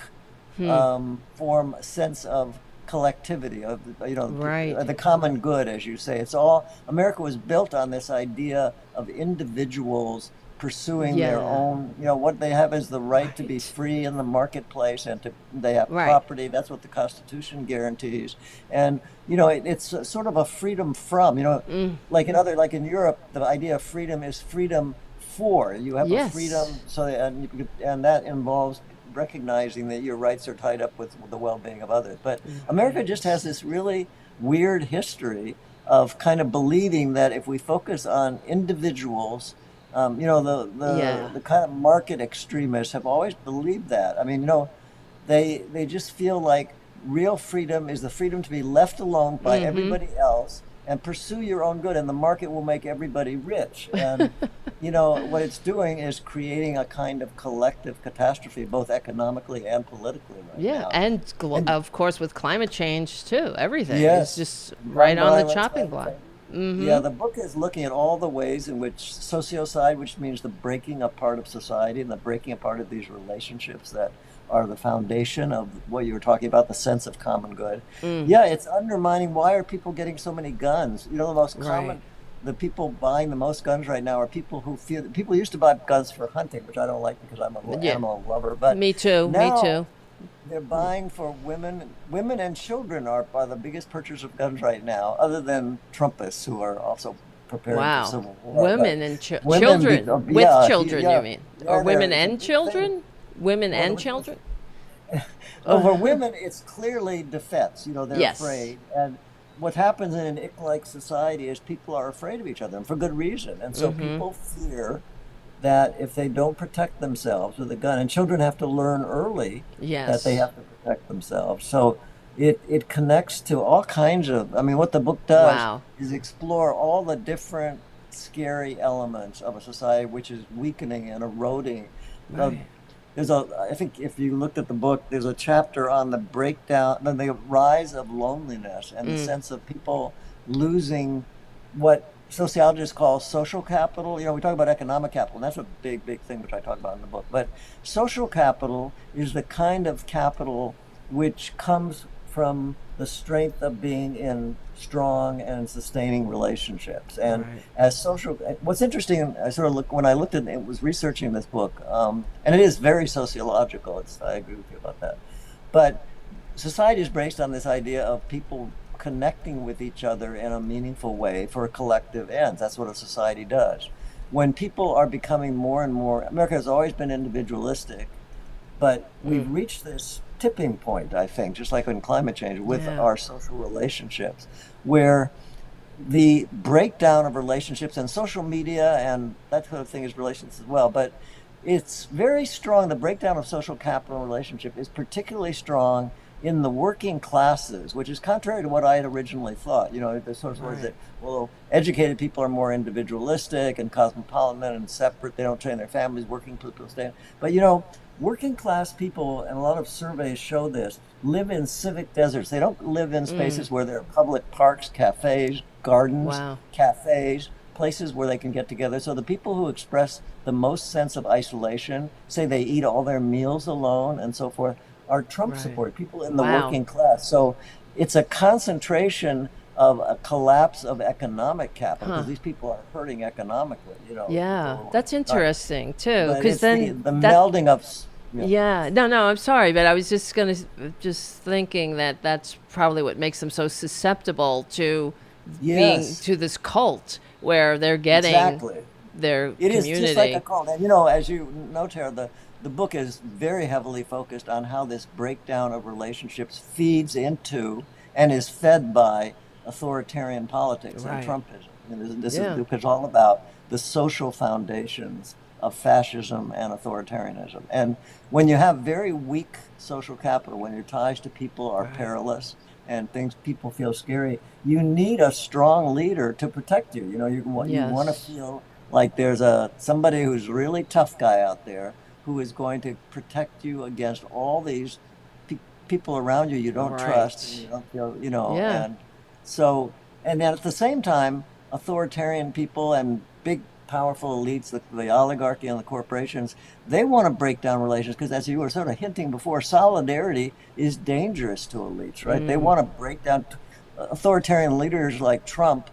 S3: sense of collectivity of
S2: Right.
S3: the common good, as you say. It's all America was built on this idea of individuals pursuing their
S2: Yeah.
S3: own, what they have is the right to be
S2: Right.
S3: free in the marketplace, and they have
S2: Right.
S3: property. That's what the Constitution guarantees. And it's sort of a freedom from, like in Europe, the idea of freedom is freedom for. You have a freedom,
S2: Yes.
S3: so and that involves recognizing that your rights are tied up with the well-being of others. But America just has this really weird history of kind of believing that if we focus on individuals,
S2: Yeah.
S3: the kind of market extremists have always believed that. I mean, they just feel like real freedom is the freedom to be left alone by everybody else and pursue your own good, and the market will make everybody rich. And what it's doing is creating a kind of collective catastrophe, both economically and politically right
S2: Yeah,
S3: now.
S2: and
S3: And
S2: of course with climate change too, everything is
S3: yes,
S2: just right
S3: gun
S2: on the
S3: violence,
S2: chopping block.
S3: everything. Yeah, the book is looking at all the ways in which sociocide, which means the breaking apart of society and the breaking apart of these relationships that are the foundation of what you were talking about, the sense of common good. Yeah, it's undermining. Why are people getting so many guns? The most common,
S2: Right.
S3: the people buying the most guns right now are people who feel, people used to buy guns for hunting, which I don't like because I'm an
S2: Yeah.
S3: animal lover, but
S2: Me too. Me
S3: now
S2: too.
S3: they're buying for women. Women and children are the biggest purchasers of guns right now, other than Trumpists who are also preparing for
S2: Wow.
S3: civil war. But
S2: Women and
S3: women,
S2: children. With
S3: yeah,
S2: children,
S3: yeah,
S2: you mean?
S3: yeah,
S2: Or women
S3: it's a
S2: and
S3: big thing.
S2: children? Women
S3: Well,
S2: and children?
S3: Well, for women, it's clearly defense. They're
S2: Yes.
S3: afraid. And what happens in an ick-like society is people are afraid of each other, and for good reason. And so people fear that if they don't protect themselves with a gun, and children have to learn early that they
S2: Yes.
S3: have to protect themselves. So it connects to all kinds of, I mean, what the book does
S2: Wow.
S3: is explore all the different scary elements of a society which is weakening and eroding.
S2: Right.
S3: I think if you looked at the book, there's a chapter on the breakdown, the rise of loneliness and the sense of people losing what sociologists call social capital. We talk about economic capital, and that's a big, big thing which I talk about in the book. But social capital is the kind of capital which comes from the strength of being in strong and sustaining relationships. And
S2: Right.
S3: what's interesting, when I looked at it, was researching this book, and it is very sociological. I agree with you about that. But society is based on this idea of people connecting with each other in a meaningful way for collective ends. That's what a society does. When people are becoming more and more, America has always been individualistic, but we've reached this tipping point, I think, just like in climate change, with
S2: Yeah.
S3: our social relationships, where the breakdown of relationships, and social media and that sort of thing is relationships as well, but it's very strong. The breakdown of social capital and relationship is particularly strong in the working classes, which is contrary to what I had originally thought. The sort of words that, well, educated people are more individualistic and cosmopolitan and separate. They don't train their families. Working people stay. But working class people, and a lot of surveys show this, live in civic deserts. They don't live in spaces where there are public parks, cafes, gardens,
S2: Wow.
S3: cafes, places where they can get together. So the people who express the most sense of isolation, say they eat all their meals alone and so forth, are Trump
S2: Right.
S3: supporters, people in the
S2: Wow.
S3: working class. So it's a concentration of a collapse of economic capital, because these people are hurting economically.
S2: Yeah,
S3: So,
S2: that's interesting too,
S3: but
S2: because
S3: it's
S2: then
S3: the
S2: that
S3: melding of.
S2: yeah, no, I'm sorry, but I was just thinking that that's probably what makes them so susceptible to being
S3: Yes,
S2: to this cult where they're getting
S3: exactly.
S2: their
S3: It is
S2: community.
S3: just like a cult. And as you know, Tara, the book is very heavily focused on how this breakdown of relationships feeds into and is fed by authoritarian politics and
S2: Right.
S3: Trumpism. This
S2: Yeah.
S3: is because all about the social foundations of fascism and authoritarianism. And when you have very weak social capital, when your ties to people are perilous and people feel scary, you need a strong leader to protect you. You want to
S2: Yes.
S3: feel like there's somebody who's really tough guy out there who is going to protect you against all these people around you don't trust, and you don't feel,
S2: Yeah.
S3: and so, and then at the same time, authoritarian people and big powerful elites, the oligarchy and the corporations, they want to break down relations because, as you were sort of hinting before, solidarity is dangerous to elites, right? They want to break down authoritarian leaders like Trump.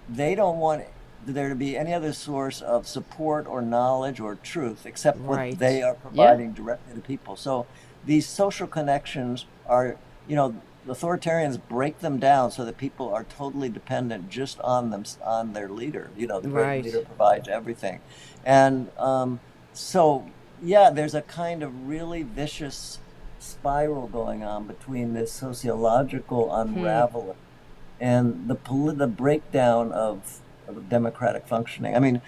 S3: They don't want there to be any other source of support or knowledge or truth except what they are providing directly to people. So these social connections are, the authoritarians break them down so that people are totally dependent just on them, on their leader. The great leader provides everything. And there's a kind of really vicious spiral going on between this sociological unraveling and the breakdown of democratic functioning. I mean,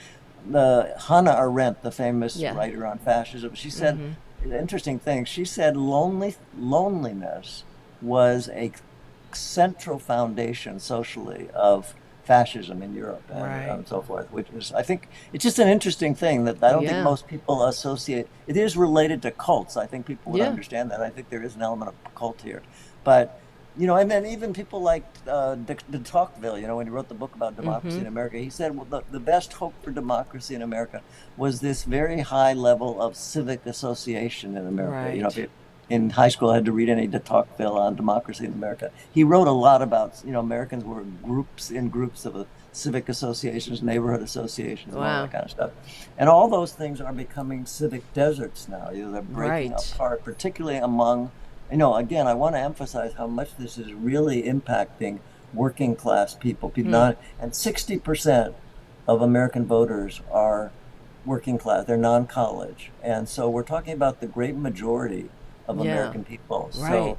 S3: Hannah Arendt, the famous writer on fascism, she said an interesting thing. She said loneliness was a central foundation socially of fascism in Europe and so forth, which is, I think, it's just an interesting thing that I don't think most people associate. It is related to cults. I think people would understand that. I think there is an element of cult here. But, and then even people like de Tocqueville, when he wrote the book about democracy in America, he said, well, the best hope for democracy in America was this very high level of civic association in America. If you, in high school, I had to read any de Tocqueville on democracy in America. He wrote a lot about, Americans were groups of civic associations, neighborhood associations, and all that kind of stuff. And all those things are becoming civic deserts now. They're breaking apart, particularly among, again, I want to emphasize how much this is really impacting working class people. And 60% of American voters are working class. They're non-college. And so we're talking about the great majority of American people. So,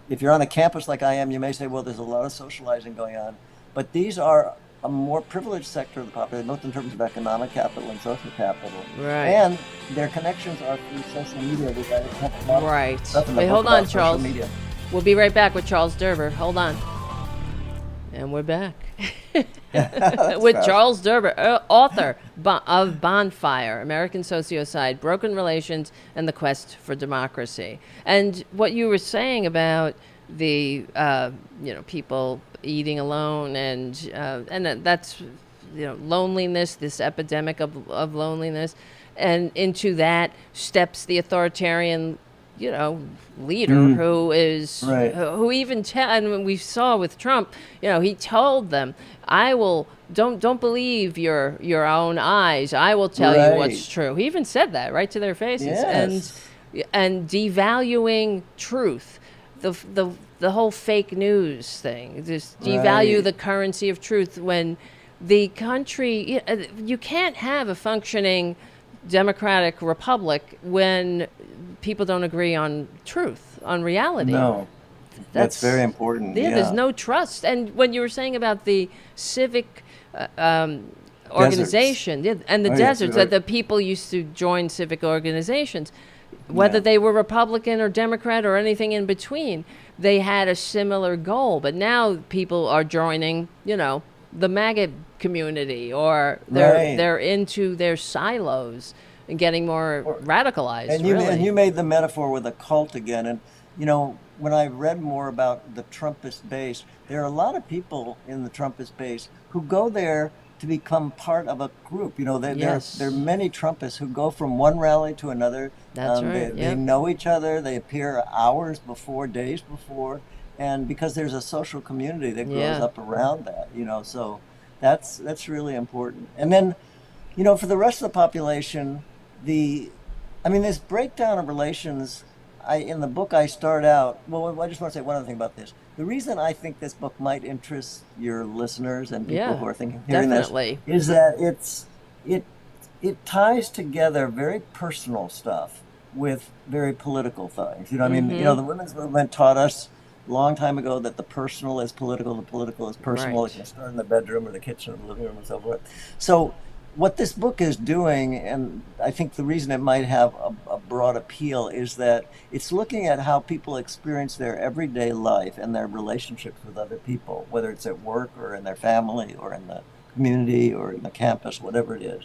S3: if you're on a campus like I am, you may say, well, there's a lot of socializing going on. But these are a more privileged sector of the population, both in terms of economic capital and social capital. And their connections are through social media. Which I have a lot of stuff in the book
S2: hold on,
S3: about
S2: Charles.
S3: social media.
S2: We'll be right back with Charles Derber. Hold on. And we're back. With Charles Derber, author of Bonfire, American Sociocide, Broken Relations, and the Quest for Democracy. And what you were saying about the, people eating alone and that's, loneliness, this epidemic of loneliness. And into that steps the authoritarian leader who is who even and we saw with Trump, he told them, I will don't believe your own eyes. I will tell you what's true. He even said that right to their faces. And devaluing truth, the whole fake news thing, just devalue the currency of truth when the country, you can't have a functioning democratic republic when people don't agree on truth, on reality.
S3: No, that's very important.
S2: There's no trust. And when you were saying about the civic organization and the deserts, that the people used to join civic organizations, whether they were Republican or Democrat or anything in between, they had a similar goal. But now people are joining, the MAGA community, or they're into their silos and getting more radicalized.
S3: And you made the metaphor with a cult again. And when I read more about the Trumpist base, there are a lot of people in the Trumpist base who go there to become part of a group. There are many Trumpists who go from one rally to another.
S2: That's
S3: They know each other. They appear hours before, days before. And because there's a social community that grows up around that, so that's really important. And then, for the rest of the population, this breakdown of relations, in the book I start out, I just want to say one other thing about this. The reason I think this book might interest your listeners and people who are hearing this is that it ties together very personal stuff with very political things. The women's movement taught us a long time ago that the personal is political, the political is personal. It can start in the bedroom or the kitchen or the living room and so forth. So what this book is doing, and I think the reason it might have a broad appeal, is that it's looking at how people experience their everyday life and their relationships with other people, whether it's at work or in their family or in the community or in the campus, whatever it is.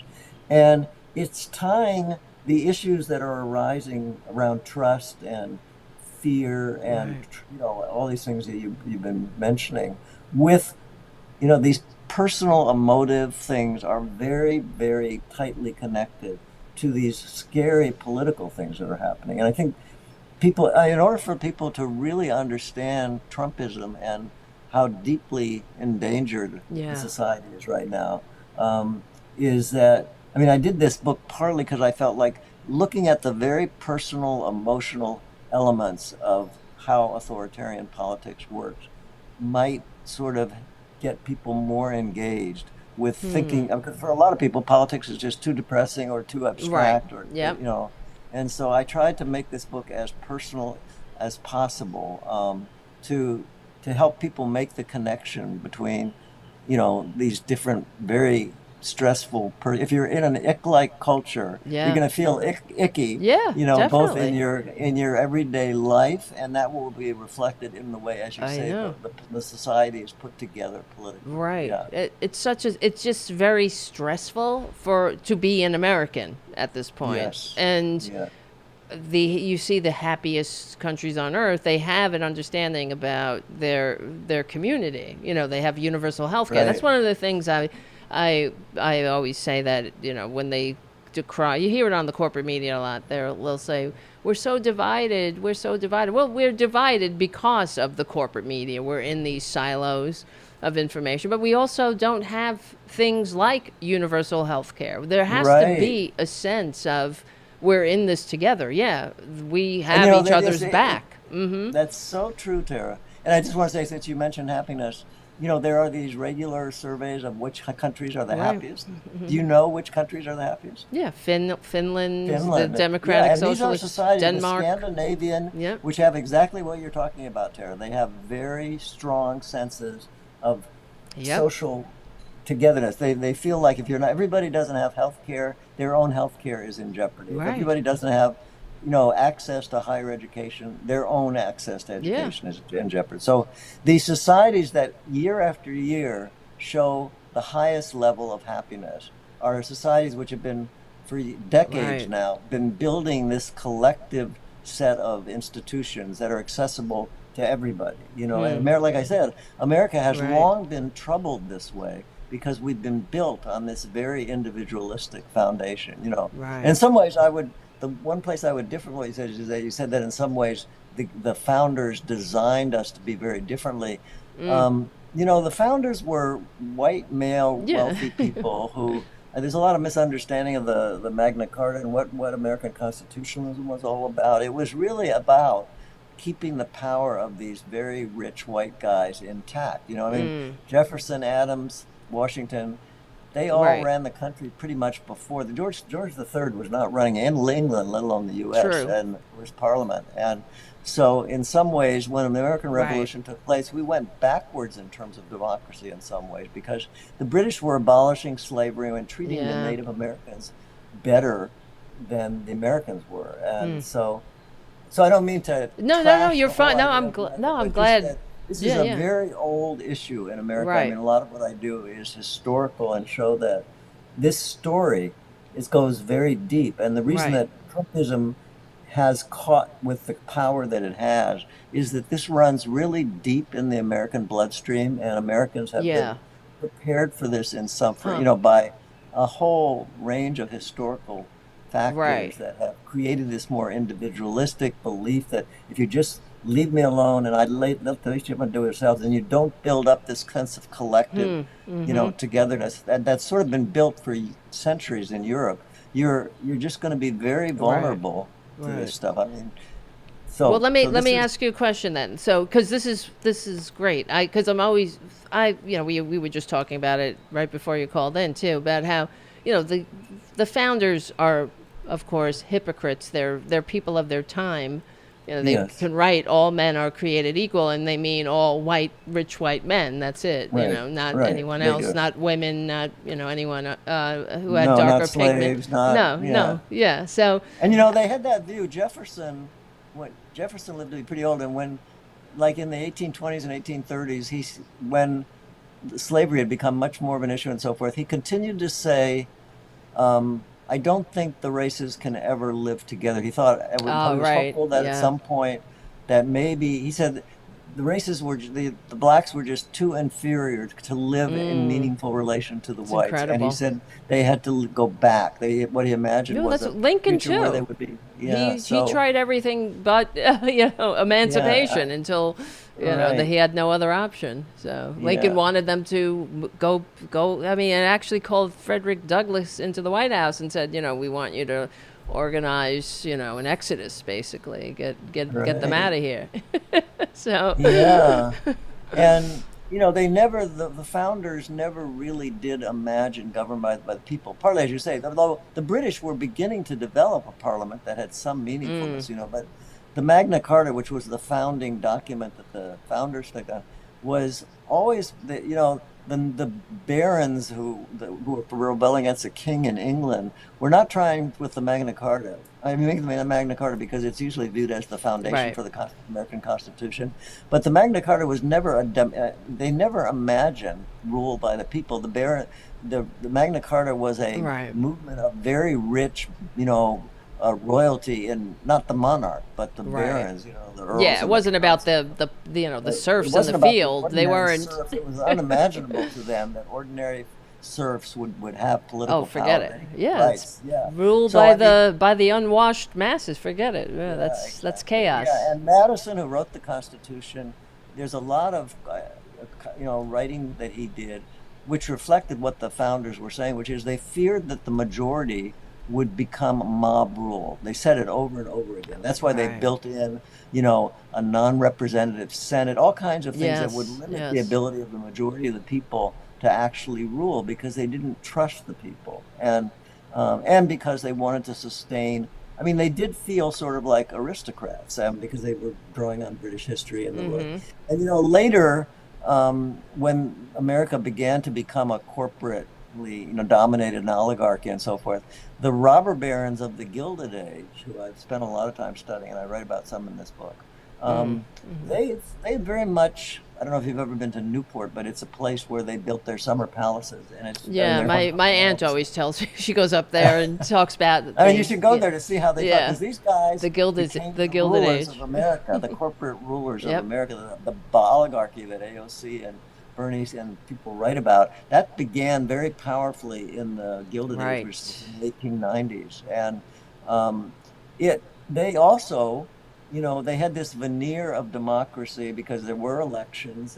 S3: And it's tying the issues that are arising around trust and fear and all these things that you've been mentioning with these personal emotive things are very, very tightly connected to these scary political things that are happening. And I think people, in order for people to really understand Trumpism and how deeply endangered the society is right now, is that, I mean, I did this book partly because I felt like looking at the very personal, emotional elements of how authoritarian politics works might sort of get people more engaged with thinking. Because for a lot of people, politics is just too depressing or too abstract, or you know. And so I tried to make this book as personal as possible, to help people make the connection between, you know, these different very stressful. If you're in an ick-like culture, you're going to feel icky. You know, both in your everyday life, and that will be reflected in the way, as you say, the society is put together politically.
S2: It's just very stressful to be an American at this point. And you see the happiest countries on earth, they have an understanding about their community. You know, they have universal health care. That's one of the things I always say, that, you know, when they decry, you hear it on the corporate media a lot, they'll say, we're so divided. Well, we're divided because of the corporate media. We're in these silos of information, but we also don't have things like universal health care. There has to be a sense of, we're in this together. We have each other's back.
S3: That's so true, Tara. And I just want to say, since you mentioned happiness, you know, there are these regular surveys of which countries are the happiest. Do you know which countries are the happiest?
S2: Finland, the Democratic Socialist,
S3: these are societies,
S2: Denmark,
S3: the Scandinavian, which have exactly what you're talking about, Tara. They have very strong senses of social togetherness. They feel like if everybody doesn't have health care, their own health care is in jeopardy. If everybody doesn't have, you know, access to higher education, their own access to education is in jeopardy. So these societies that year after year show the highest level of happiness are societies which have been, for decades now, been building this collective set of institutions that are accessible to everybody. You know, and like I said, America has long been troubled this way, because we've been built on this very individualistic foundation, you know. In some ways, the one place I would differently say is that you said that in some ways the founders designed us to be very differently. You know, the founders were white male wealthy people who, there's a lot of misunderstanding of the Magna Carta and what American constitutionalism was all about. It was really about keeping the power of these very rich white guys intact. You know, I mean, Jefferson, Adams, Washington, they all ran the country pretty much before. George III was not running in England, let alone the U.S. and it was Parliament. And so in some ways, when the American Revolution took place, we went backwards in terms of democracy in some ways, because the British were abolishing slavery and treating the Native Americans better than the Americans were. And so I don't mean to
S2: No, you're fine. No, I'm glad.
S3: This is a very old issue in America. I mean, a lot of what I do is historical and show that this story goes very deep. And the reason that Trumpism has caught with the power that it has is that this runs really deep in the American bloodstream, and Americans have been prepared for this in some, you know, by a whole range of historical factors that have created this more individualistic belief that if you just leave me alone and let the rest of them do it yourselves, and you don't build up this sense of collective, you know, togetherness that's sort of been built for centuries in Europe, you're just going to be very vulnerable to this stuff. I mean,
S2: well, let me ask you a question then. So, because this is great, because you know, we were just talking about it right before you called in too, about how, you know, the founders are, of course, hypocrites. They're people of their time. You know, they can write all men are created equal, and they mean all rich white men. That's it. You know, not anyone else, not women, not, you know, anyone who had darker pigment. So,
S3: and you know, they had that view. Jefferson lived to be pretty old, and when, like in the 1820s and 1830s, when slavery had become much more of an issue and so forth, he continued to say, I don't think the races can ever live together. He thought he was hopeful that at some point that maybe, he said, the races were the blacks were just too inferior to live in meaningful relation to the whites, and
S2: incredible.
S3: he said they had to go back. What he imagined
S2: No,
S3: was
S2: that's
S3: a
S2: Lincoln
S3: future where they
S2: too.
S3: would be. Yeah,
S2: He tried everything but emancipation until that he had no other option. So Lincoln wanted them to go. I mean, and actually called Frederick Douglass into the White House and said, we want you to organize, an exodus, basically, get them out of here. So
S3: yeah, and they never the founders never really did imagine government by the people. Partly, as you say, although the British were beginning to develop a parliament that had some meaningfulness, but the Magna Carta, which was the founding document that the founders took on, was always the barons who were rebelling against the king in England were not trying with the Magna Carta. I mean, the Magna Carta because it's usually viewed as the foundation for the American Constitution. But the Magna Carta was never they never imagined rule by the people. The Magna Carta was a movement of very rich, royalty, and not the monarch, but the barons, the earls.
S2: Yeah, it wasn't about the serfs in the field. They weren't.
S3: It was unimaginable to them that ordinary serfs would have political
S2: forget
S3: power.
S2: it. Yeah, it's ruled
S3: So,
S2: by the unwashed masses. Forget it. Yeah, that's chaos.
S3: Yeah, and Madison, who wrote the Constitution, there's a lot of writing that he did, which reflected what the founders were saying, which is they feared that the majority would become mob rule. They said it over and over again. That's why they built in, a non-representative Senate, all kinds of things that would limit the ability of the majority of the people to actually rule, because they didn't trust the people, and because they wanted to sustain. I mean, they did feel sort of like aristocrats, because they were drawing on British history and the world. And later, when America began to become a corporately dominated an oligarchy and so forth, the robber barons of the Gilded Age, who I've spent a lot of time studying, and I write about some in this book, they very much. I don't know if you've ever been to Newport, but it's a place where they built their summer palaces, and it's
S2: my aunt always tells me. She goes up there and talks about.
S3: I mean, you should go there to see how they thought, because these guys,
S2: the Gilded
S3: rulers
S2: Age
S3: of America, the corporate rulers of America, the oligarchy that AOC and Bernie and people write about, that began very powerfully in the Gilded Age, which was in the 1890s, and they also. They had this veneer of democracy because there were elections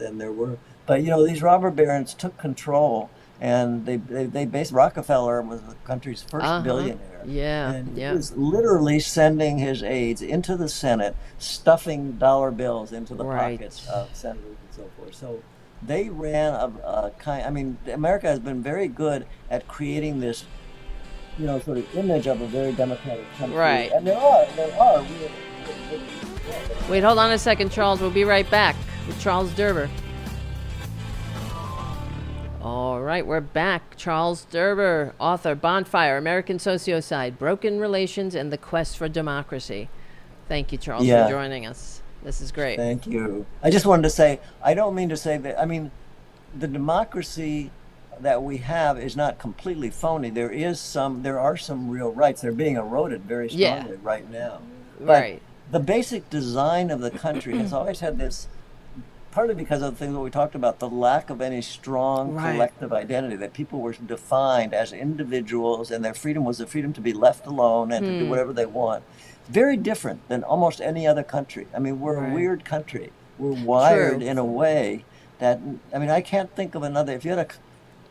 S3: but these robber barons took control, and they based. Rockefeller was the country's first billionaire. And he was literally sending his aides into the Senate, stuffing dollar bills into the pockets of senators and so forth. So they ran a kind. I mean, America has been very good at creating this, sort of image of a very democratic country. Right. And there are real.
S2: Wait, hold on a second, Charles. We'll be right back with Charles Derber. All right, we're back. Charles Derber, author, Bonfire, American Sociocide, Broken Relations, and the Quest for Democracy. Thank you, Charles, for joining us. This is great.
S3: Thank you. I just wanted to say, I don't mean to say that, I mean, the democracy that we have is not completely phony. There are some real rights. They're being eroded very strongly right now. But the basic design of the country has always had this, partly because of the things that we talked about, the lack of any strong collective identity, that people were defined as individuals, and their freedom was the freedom to be left alone and to do whatever they want. Very different than almost any other country. I mean, we're a weird country. We're wired in a way that, I mean, I can't think of another. If you had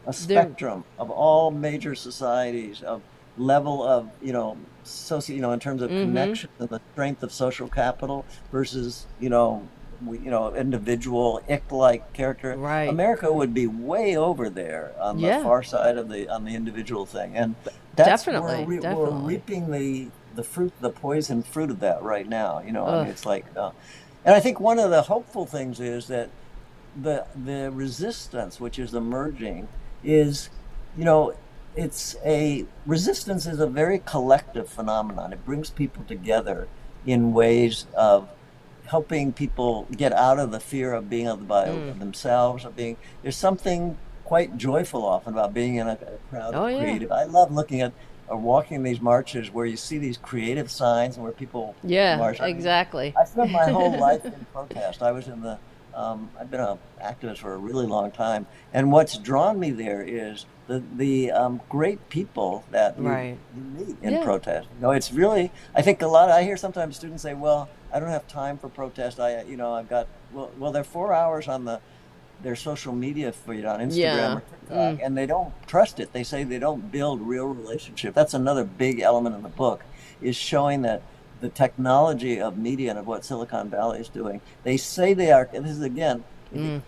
S3: a spectrum of all major societies, of level of, in terms of connection and the strength of social capital versus, individual ick-like character. America would be way over there on the far side of on the individual thing, and that's where we're reaping the fruit, the poison fruit of that right now. I mean, it's like, and I think one of the hopeful things is that the resistance which is emerging is, resistance is a very collective phenomenon. It brings people together in ways of helping people get out of the fear of being of themselves, there's something quite joyful often about being in a crowd of creative. I love looking at or walking these marches where you see these creative signs and where people march.
S2: Exactly.
S3: I spent my whole life in protest. I was in the I've been an activist for a really long time, and what's drawn me there is the great people that
S2: Right.
S3: you meet in
S2: Yeah.
S3: protest. It's really, I think a lot. I hear sometimes students say, "Well, I don't have time for protest. I've got they're 4 hours on their social media feed on Instagram
S2: Yeah.
S3: or TikTok, and they don't trust it. They say they don't build real relationship. That's another big element in the book, is showing that the technology of media and of what Silicon Valley is doing. They say they are, and this is again,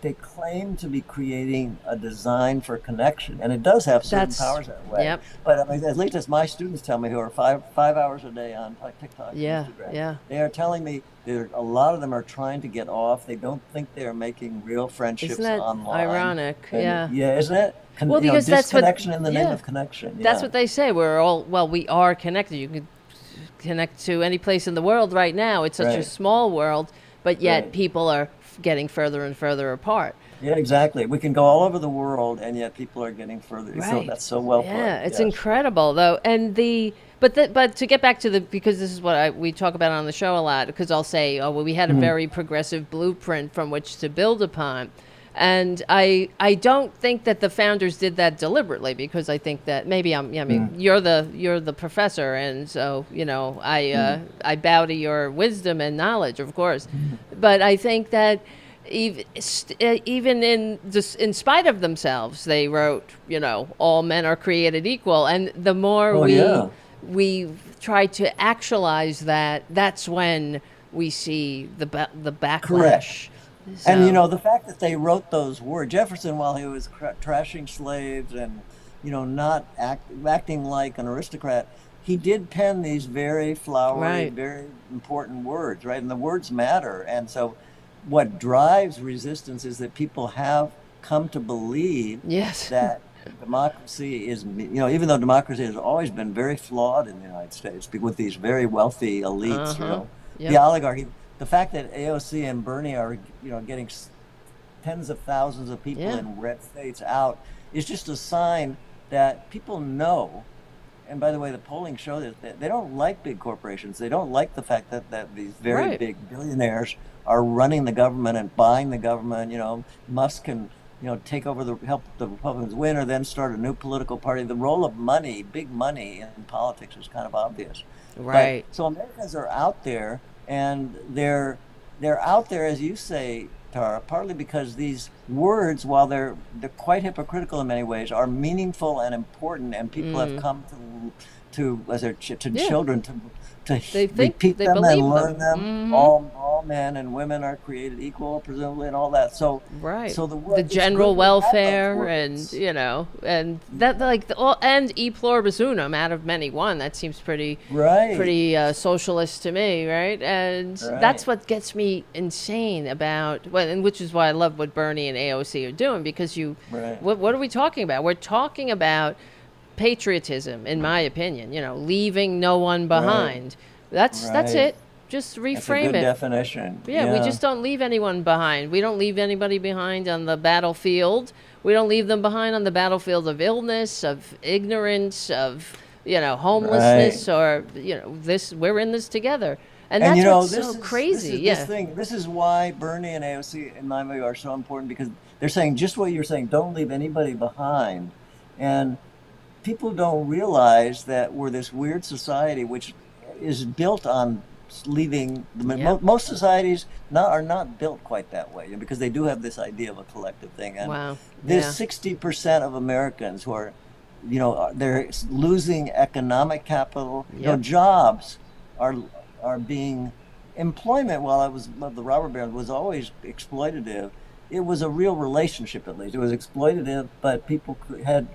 S3: they claim to be creating a design for connection, and it does have certain powers that way.
S2: Yep.
S3: But I mean, at least as my students tell me, who are five hours a day on TikTok and
S2: Yeah.
S3: Instagram,
S2: Yeah.
S3: they are telling me a lot of them are trying to get off. They don't think they are making real friendships
S2: Isn't that
S3: online.
S2: ironic?
S3: And,
S2: Yeah.
S3: yeah, isn't it?
S2: Well, because that's what-
S3: disconnection in the name
S2: yeah.
S3: of connection.
S2: That's
S3: Yeah.
S2: what they say. We are connected. You can connect to any place in the world right now. It's such a
S3: Right.
S2: small world, but yet
S3: Right.
S2: people are getting further and further apart.
S3: Yeah, exactly. We can go all over the world, and yet people are getting further. So
S2: Right.
S3: that's so well put.
S2: Yeah, it's
S3: Yes.
S2: incredible though. And but to get back to because this is what we talk about on the show a lot, because I'll say, oh, well, we had a very progressive blueprint from which to build upon. And I don't think that the founders did that deliberately, because I think that maybe you're the professor, and so I bow to your wisdom and knowledge, of course. But I think that even in spite of themselves, they wrote, all men are created equal, and the more we try to actualize that, that's when we see the backlash.
S3: Correct.
S2: So,
S3: And the fact that they wrote those words, Jefferson, while he was trashing slaves and not acting like an aristocrat, he did pen these very flowery,
S2: Right.
S3: very important words, right? And the words matter. And so what drives resistance is that people have come to believe
S2: yes.
S3: that democracy is, even though democracy has always been very flawed in the United States with these very wealthy elites,
S2: Yep.
S3: the oligarchy. The fact that AOC and Bernie are, getting tens of thousands of people
S2: Yeah.
S3: in red states out is just a sign that people know. And by the way, the polling shows that they don't like big corporations. They don't like the fact that these very
S2: Right.
S3: big billionaires are running the government and buying the government. Musk can, take over help the Republicans win, or then start a new political party. The role of money, big money in politics, is kind of obvious.
S2: Right.
S3: So Americans are out there, and they're out there, as you say, Tara, partly because these words, while they're quite hypocritical in many ways, are meaningful and important, and people have come to as their children to
S2: They think-
S3: repeat
S2: they
S3: them
S2: believe
S3: and learn
S2: them.
S3: them. All men and women are created equal, presumably, and all that. So
S2: Right.
S3: So
S2: the
S3: it's
S2: general
S3: good to have those
S2: welfare,
S3: words.
S2: and that and e pluribus unum, out of many one. That seems pretty socialist to me, right? And that's what gets me insane about, and which is why I love what Bernie and AOC are doing, because what are we talking about? We're talking about patriotism, in my opinion. Leaving no one behind. That's it. Just reframe
S3: That's a good
S2: it.
S3: definition.
S2: Yeah, we just don't leave anyone behind. We don't leave anybody behind on the battlefield. We don't leave them behind on the battlefield of illness, of ignorance, of homelessness, or this. We're in this together, and that's what's so crazy.
S3: This is why Bernie and AOC, in my view, are so important, because they're saying just what you're saying. Don't leave anybody behind, and people don't realize that we're this weird society which is built on leaving. Most societies are not built quite that way, because they do have this idea of a collective thing. And there's 60% of Americans who are, they're losing economic capital. Jobs are being, employment, while the robber baron was always exploitative, it was a real relationship, at least. It was exploitative, but people had,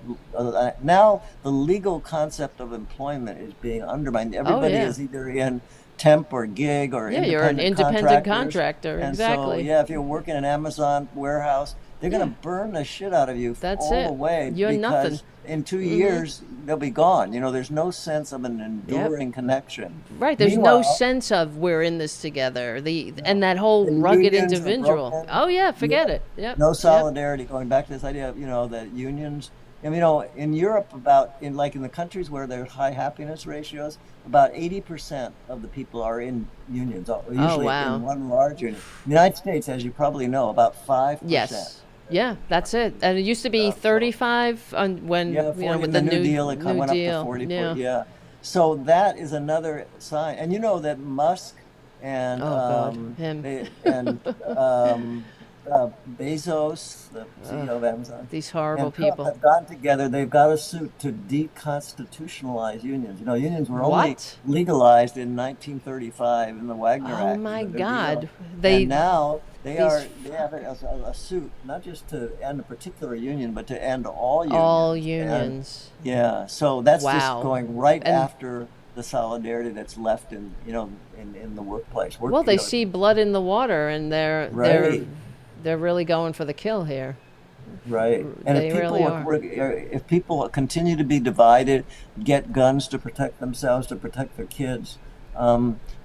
S3: now the legal concept of employment is being undermined. Everybody is either in temp or gig or
S2: you're an independent contractor.
S3: And
S2: exactly.
S3: so, if you're working in an Amazon warehouse, they're going to burn the shit out of you all the way.
S2: You're nothing.
S3: In 2 years, they'll be gone. There's no sense of an enduring connection.
S2: Right. There's no sense of we're in this together. And that whole rugged individual. Oh, yeah. Forget it. Yep.
S3: No solidarity. Going back to this idea of, that unions And, you know, in Europe, in the countries where there's high happiness ratios, about 80% of the people are in unions, usually
S2: wow.
S3: in one large union. In the United States, as you probably know, about 5%.
S2: Yes. Yeah, that's it. And it used to be 35 when,
S3: Yeah,
S2: you know,
S3: 40
S2: with
S3: in
S2: the
S3: the New
S2: new
S3: Deal, it
S2: new
S3: went up to
S2: deal.
S3: 40.
S2: Yeah.
S3: Yeah. So that is another sign. And you know that Musk and
S2: Oh God, him.
S3: Bezos, the CEO of Amazon,
S2: These horrible
S3: and Trump
S2: people.
S3: have gotten together. They've got a suit to deconstitutionalize unions. You know, unions were only
S2: What?
S3: legalized in 1935 in the Wagner
S2: Oh
S3: Act,
S2: my
S3: the New Deal,
S2: God.
S3: and
S2: They
S3: now
S2: these
S3: they have a suit not just to end a particular union, but to end all
S2: all
S3: unions. And
S2: unions.
S3: yeah, so that's just
S2: Wow.
S3: going right
S2: And
S3: after the solidarity that's left in, you know, in the workplace.
S2: well,
S3: You
S2: they
S3: know,
S2: see blood in the water, and
S3: right.
S2: they're really going for the kill here.
S3: Right. And
S2: They really are.
S3: if people continue to be divided, get guns to protect themselves, to protect their kids,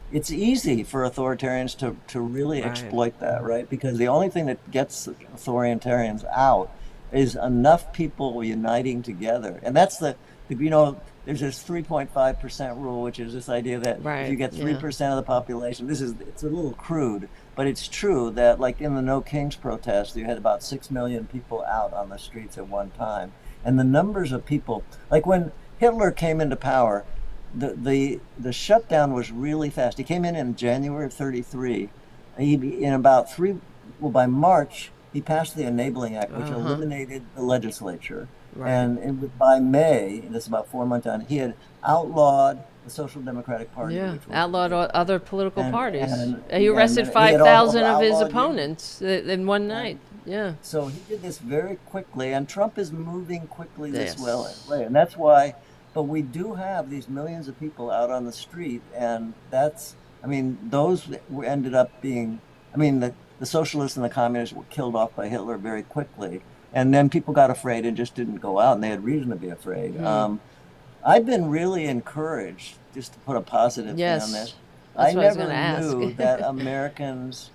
S3: it's easy for authoritarians to really
S2: Right.
S3: exploit that, right? Because the only thing that gets authoritarians out is enough people uniting together. And that's you know, there's this 3.5% rule, which is this idea that if you
S2: Right.
S3: get
S2: Yeah.
S3: 3% of the population, it's a little crude, but it's true that, like in the No Kings protest, you had about 6 million people out on the streets at one time. And the numbers of people, like when Hitler came into power, the shutdown was really fast. He came in January of 33. In about by March, he passed the Enabling Act, which eliminated the legislature.
S2: Right.
S3: By May, and this is about 4 months on, he had outlawed the Social Democratic Party,
S2: Yeah.
S3: which was
S2: Outlawed other political parties. He
S3: and
S2: arrested
S3: he had all
S2: 5,000 of his
S3: outlawed
S2: opponents in one night. Yeah.
S3: so he did this very quickly, and Trump is moving quickly this
S2: Yes.
S3: way, and that's why. But we do have these millions of people out on the street, and I mean, those ended up being, I mean, the socialists and the communists were killed off by Hitler very quickly, and then people got afraid and just didn't go out, and they had reason to be afraid. I've been really encouraged, just to put a positive thing on this.
S2: Yes. That's
S3: I
S2: what I was
S3: never
S2: going to ask.
S3: knew that Americans,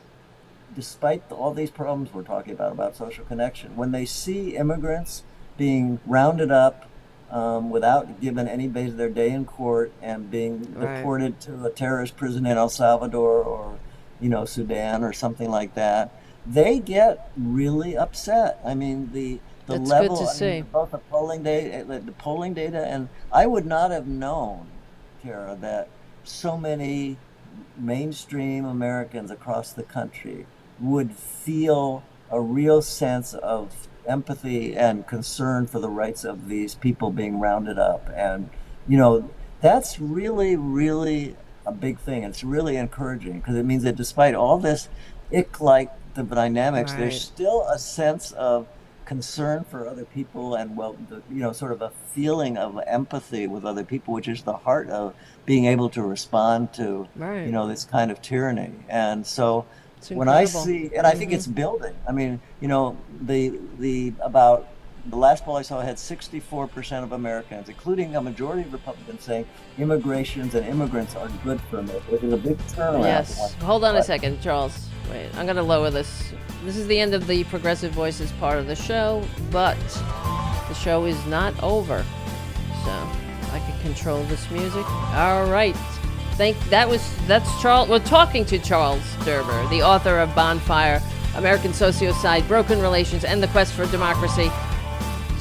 S3: despite all these problems we're talking about social connection, when they see immigrants being rounded up without given any base of their day in court and being
S2: Right.
S3: deported to a terrorist prison in El Salvador or, you know, Sudan or something like that, they get really upset. I mean, the
S2: That's
S3: level,
S2: good to
S3: I
S2: see.
S3: mean, both the polling data, and I would not have known, Tara, that so many mainstream Americans across the country would feel a real sense of empathy and concern for the rights of these people being rounded up. And, you know, that's really, really a big thing. It's really encouraging because it means that despite all this ick-like the dynamics, there's
S2: Right.
S3: still a sense of concern for other people and, well, you know, sort of a feeling of empathy with other people, which is the heart of being able to respond to,
S2: Right.
S3: you know, this kind of tyranny. And so
S2: It's
S3: when I
S2: incredible.
S3: see, and I think it's building. I mean, you know, about the last poll I saw had 64% of Americans, including a majority of Republicans, saying immigrations and immigrants are good for America, which is a big turnaround.
S2: Yes. Hold on a second, Charles. Wait, I'm going to lower this. This is the end of the Progressive Voices part of the show, but the show is not over. So I can control this music. All right. That's Charles. We're talking to Charles Derber, the author of Bonfire, American Sociocide, Broken Relations, and the Quest for Democracy.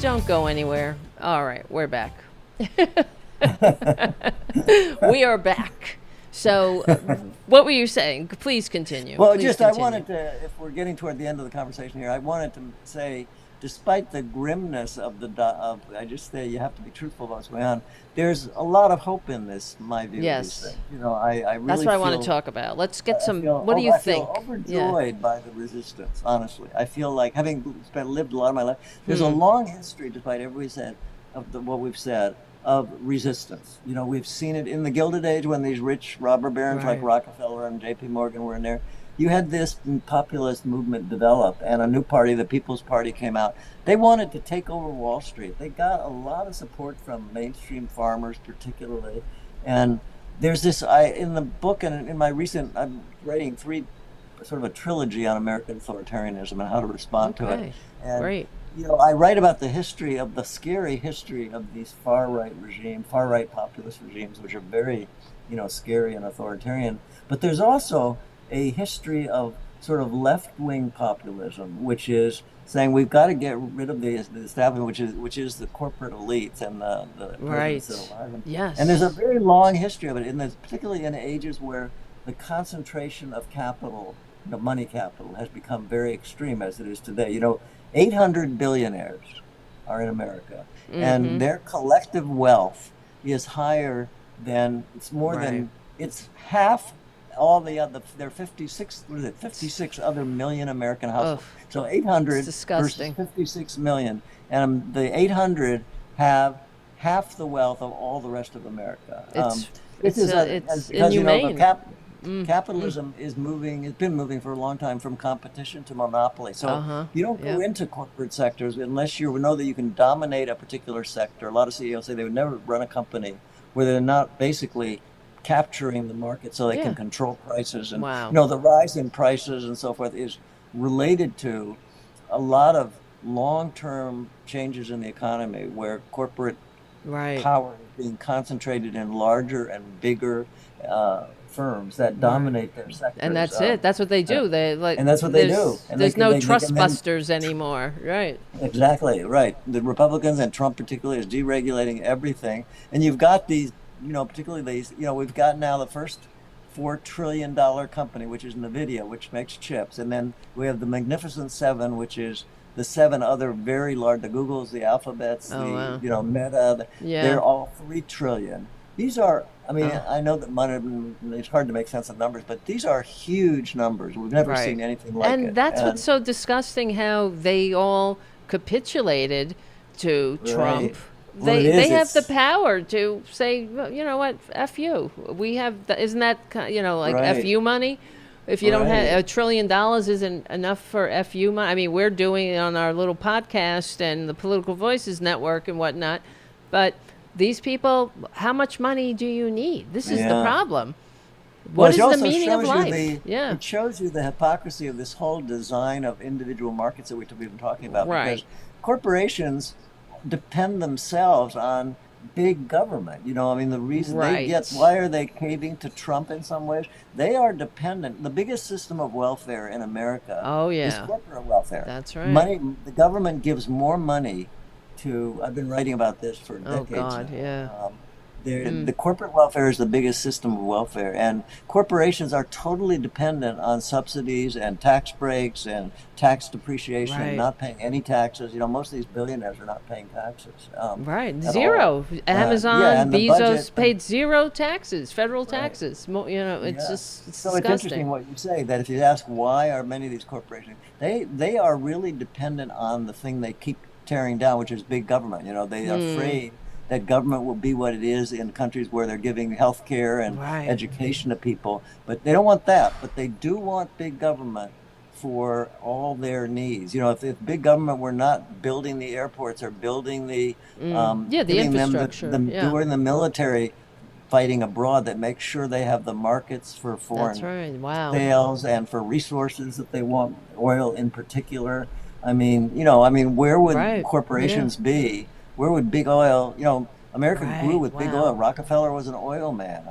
S2: Don't go anywhere. All right, we're back. We are back. So, what were you saying? Please continue.
S3: Well,
S2: Please
S3: just
S2: continue.
S3: I wanted to, if we're getting toward the end of the conversation here, I wanted to say, despite the grimness I just say you have to be truthful about what's going on. There's a lot of hope in this, my view.
S2: Yes.
S3: Of these things. You know, I really.
S2: That's what I want
S3: feel-
S2: to talk about. Let's get some.
S3: feel-
S2: What do you
S3: I
S2: think?
S3: feel overjoyed by the resistance, honestly. I feel like, having lived a lot of my life, there's a
S2: Hmm.
S3: long history, despite everybody said, what we've said, of resistance. You know, we've seen it in the Gilded Age when these rich robber barons like
S2: Right.
S3: Rockefeller and J.P. Morgan were in there. You had this populist movement develop, and a new party, the People's Party, came out. They wanted to take over Wall Street. They got a lot of support from mainstream farmers, particularly. And there's this, in the book and in my recent, I'm writing sort of a trilogy on American authoritarianism and how to respond to
S2: Okay.
S3: it. And
S2: Great.
S3: I write about the history of the scary history of these far right populist regimes, which are very, scary and authoritarian. But there's also a history of sort of left-wing populism, which is saying we've got to get rid of the establishment, which is the corporate elites and the presidents that
S2: Right.
S3: allow them.
S2: Yes.
S3: And there's a very long history of it, particularly in ages where the concentration of capital, money capital, has become very extreme as it is today. 800 billionaires are in America, and their collective wealth is higher than
S2: Right.
S3: it's half all the other. There are 56. What is it? 56 other million American
S2: Ugh.
S3: households. So
S2: It's
S3: 800 versus
S2: disgusting.
S3: 56 million, and the 800 have half the wealth of all the rest of America.
S2: It's
S3: This
S2: it's
S3: is
S2: it's
S3: because
S2: inhumane.
S3: capitalism is moving. It's been moving for a long time from competition to monopoly. So
S2: Uh-huh.
S3: you don't go
S2: Yep.
S3: into corporate sectors unless you know that you can dominate a particular sector. A lot of CEOs say they would never run a company where they're not basically capturing the market so they
S2: Yeah.
S3: can control prices. And
S2: Wow.
S3: the rise in prices and so forth is related to a lot of long-term changes in the economy where corporate
S2: Right.
S3: power is being concentrated in larger and bigger firms that
S2: Right.
S3: dominate their sectors.
S2: And that's it. That's what they do. They like.
S3: And that's what they do. And
S2: There's no
S3: they
S2: trust
S3: can then
S2: busters anymore. Right.
S3: exactly right. The Republicans and Trump particularly is deregulating everything. And you've got these, particularly these, we've got now the first $4 trillion company, which is NVIDIA, which makes chips. And then we have the Magnificent Seven, which is the seven other very large, the Googles, the Alphabets,
S2: Oh, wow.
S3: Meta,
S2: Yeah.
S3: they're all 3 trillion. These are,
S2: Oh.
S3: I know that money, it's hard to make sense of numbers, but these are huge numbers. We've never
S2: Right.
S3: seen anything like
S2: And
S3: it.
S2: that's what's so disgusting, how they all capitulated to Trump.
S3: Right. Well, it
S2: They
S3: is.
S2: have the
S3: It's
S2: power to say, "Well, you know what, F you. We have, isn't that, like
S3: right.
S2: F you money? If you don't have
S3: Right.
S2: $1 trillion isn't enough for F you money. I mean, we're doing it on our little podcast and the Political Voices Network and whatnot. But these people, how much money do you need? This is the
S3: Yeah.
S2: problem.
S3: Well,
S2: What
S3: it
S2: is the
S3: also
S2: meaning of
S3: shows you
S2: life? Yeah.
S3: it shows you the hypocrisy of this whole design of individual markets that we've been talking about.
S2: Right.
S3: Because corporations depend themselves on big government. The reason
S2: Right.
S3: why are they caving to Trump in some ways? They are dependent. The biggest system of welfare in America
S2: Oh,
S3: is
S2: yeah.
S3: corporate welfare.
S2: That's right.
S3: Money, the government gives more money to, I've been writing about this for
S2: Oh,
S3: decades
S2: God,
S3: now.
S2: yeah.
S3: The corporate welfare is the biggest system of welfare, and corporations are totally dependent on subsidies and tax breaks and tax depreciation,
S2: Right.
S3: and not paying any taxes. Most of these billionaires are not paying taxes.
S2: Right,
S3: At all.
S2: zero. Amazon,
S3: yeah, and the
S2: Bezos
S3: budget,
S2: paid zero taxes, federal
S3: right.
S2: taxes. It's
S3: Yeah.
S2: just it's
S3: So it's interesting
S2: disgusting.
S3: what you say, that if you ask why are many of these corporations, they are really dependent on the thing they keep tearing down, which is big government. They are afraid that government will be what it is in countries where they're giving health care and
S2: Right.
S3: education to people. But they don't want that. But they do want big government for all their needs. If big government were not building the airports or building the
S2: Yeah, the
S3: giving them
S2: infrastructure. Yeah.
S3: doing the military fighting abroad that makes sure they have the markets for foreign
S2: That's right. Wow.
S3: sales and for resources that they want, oil in particular. Where would
S2: Right.
S3: corporations be? Where would big oil, America grew
S2: Right.
S3: with big
S2: Wow.
S3: oil. Rockefeller was an oil man.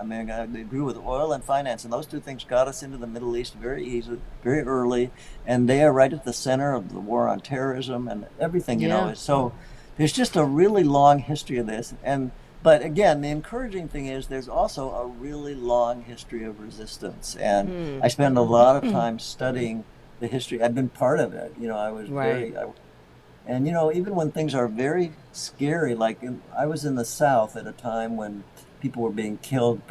S3: They grew with oil and finance, and those two things got us into the Middle East very easily, very early, and they are right at the center of the war on terrorism and everything,
S2: Yeah.
S3: So there's just a really long history of this. But again, the encouraging thing is there's also a really long history of resistance. And I spend a lot of time studying the history. I've been part of it. I was
S2: Right.
S3: and even when things are very scary, I was in the South at a time when people were being killed,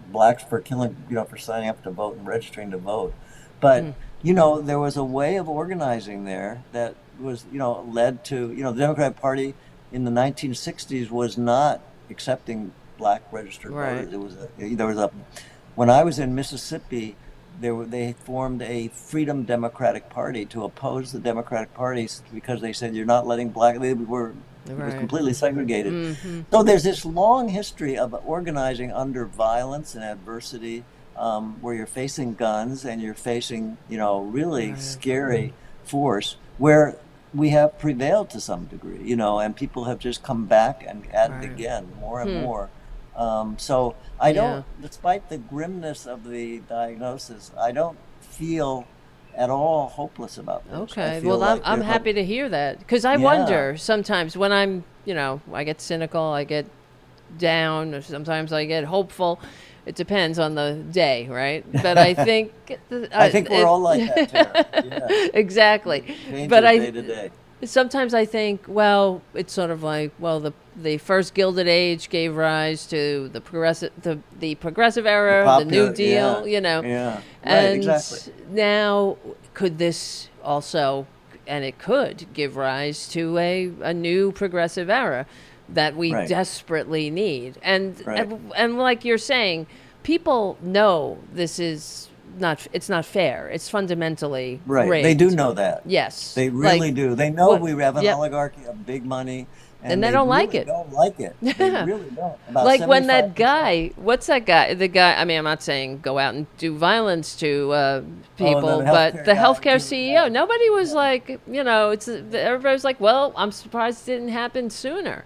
S3: blacks for killing, for signing up to vote and registering to vote. But, there was a way of organizing there that was, led to, the Democratic Party in the 1960s was not accepting black registered
S2: Right.
S3: voters. There was a, when I was in Mississippi, they formed a Freedom Democratic Party to oppose the Democratic parties because they said you're not letting it was
S2: Right.
S3: completely segregated. So there's this long history of organizing under violence and adversity, where you're facing guns and you're facing, really
S2: Right.
S3: scary force, where we have prevailed to some degree, and people have just come back and at it again more and more. So I don't, despite the grimness of the diagnosis, I don't feel at all hopeless about this.
S2: Okay, well, I'm happy to hear that, because I wonder sometimes when I'm, I get cynical, I get down, or sometimes I get hopeful. It depends on the day, right? But I think
S3: I think we're all like that, Tara. Yeah.
S2: Exactly.
S3: Changes
S2: But
S3: day to day.
S2: Sometimes I think, well, it's sort of like, well, the first Gilded Age gave rise to the progressive era, the New Deal,
S3: Yeah, right,
S2: and
S3: exactly.
S2: now could this also, and it could give rise to a new progressive era that we desperately need. And like you're saying, people know this is it's not fair. It's fundamentally rigged.
S3: They do know that.
S2: Yes.
S3: They really do. They know we have an oligarchy of big money.
S2: And they don't like it.
S3: Don't like it. They really don't. About
S2: like when that
S3: 75%.
S2: guy, what's that guy? The guy, I mean, I'm not saying go out and do violence to people, but the healthcare CEO, nobody was like, everybody was like, well, I'm surprised it didn't happen sooner.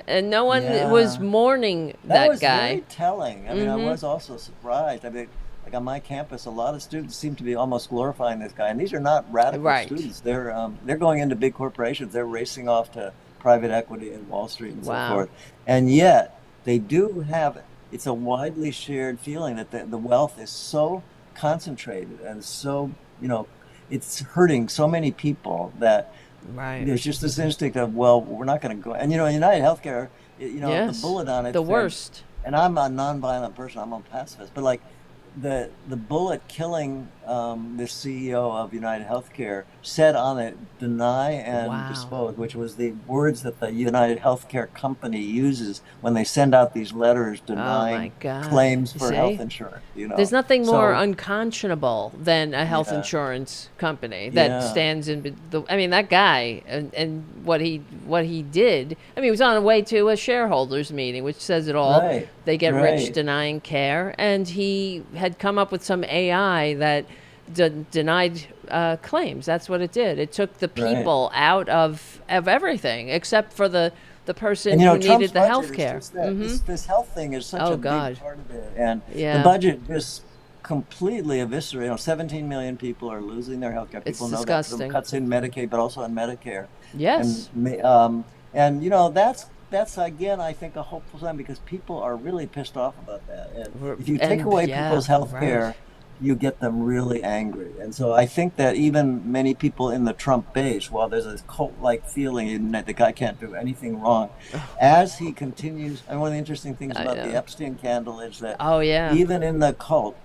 S2: And no one was mourning that
S3: was
S2: guy.
S3: Very telling. I mean, I was also surprised. I mean, like on my campus, a lot of students seem to be almost glorifying this guy, and these are not radical students. They're going into big corporations. They're racing off to private equity and Wall Street and so forth. And yet they do have. It's a widely shared feeling that the wealth is so concentrated and so it's hurting so many people that.
S2: Right.
S3: There's just this instinct of, well, we're not going to go. And, United Healthcare, the bullet on it.
S2: The worst.
S3: And I'm a nonviolent person. I'm a pacifist. But, like, the bullet killing the CEO of United Healthcare said on it, deny and dispose, which was the words that the United Healthcare company uses when they send out these letters denying claims for health insurance.
S2: There's nothing more unconscionable than a health insurance company that stands in that guy and what he did. I mean, he was on the way to a shareholders meeting, which says it all.
S3: Right.
S2: They get rich denying care, and he had come up with some AI that denied claims. That's what it did. It took the people out of everything except for the person who needed the health care.
S3: This health thing is such a big part of it. And the budget just completely eviscerated. 17 million people are losing their health care. People know
S2: disgusting.
S3: That cuts in Medicaid, but also in Medicare.
S2: Yes.
S3: And that's again, I think, a hopeful sign, because people are really pissed off about that. And if you take away people's health care, you get them really angry. And so I think that even many people in the Trump base, while there's a cult-like feeling that the guy can't do anything wrong, as he continues, and one of the interesting things about the Epstein scandal is that even in the cult,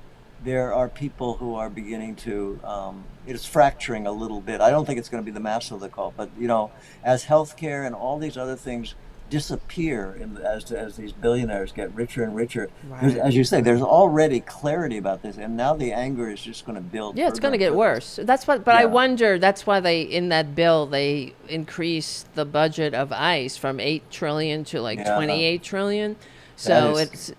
S3: there are people who are beginning to, it's fracturing a little bit. I don't think it's going to be the mass of the cult, but, as healthcare and all these other things disappear as these billionaires get richer and richer. As you say, there's already clarity about this, and now the anger is just going to build.
S2: Yeah, it's going to get worse. That's what. But I wonder. That's why in that bill they increased the budget of ICE from $8 trillion to like $28 trillion. So it's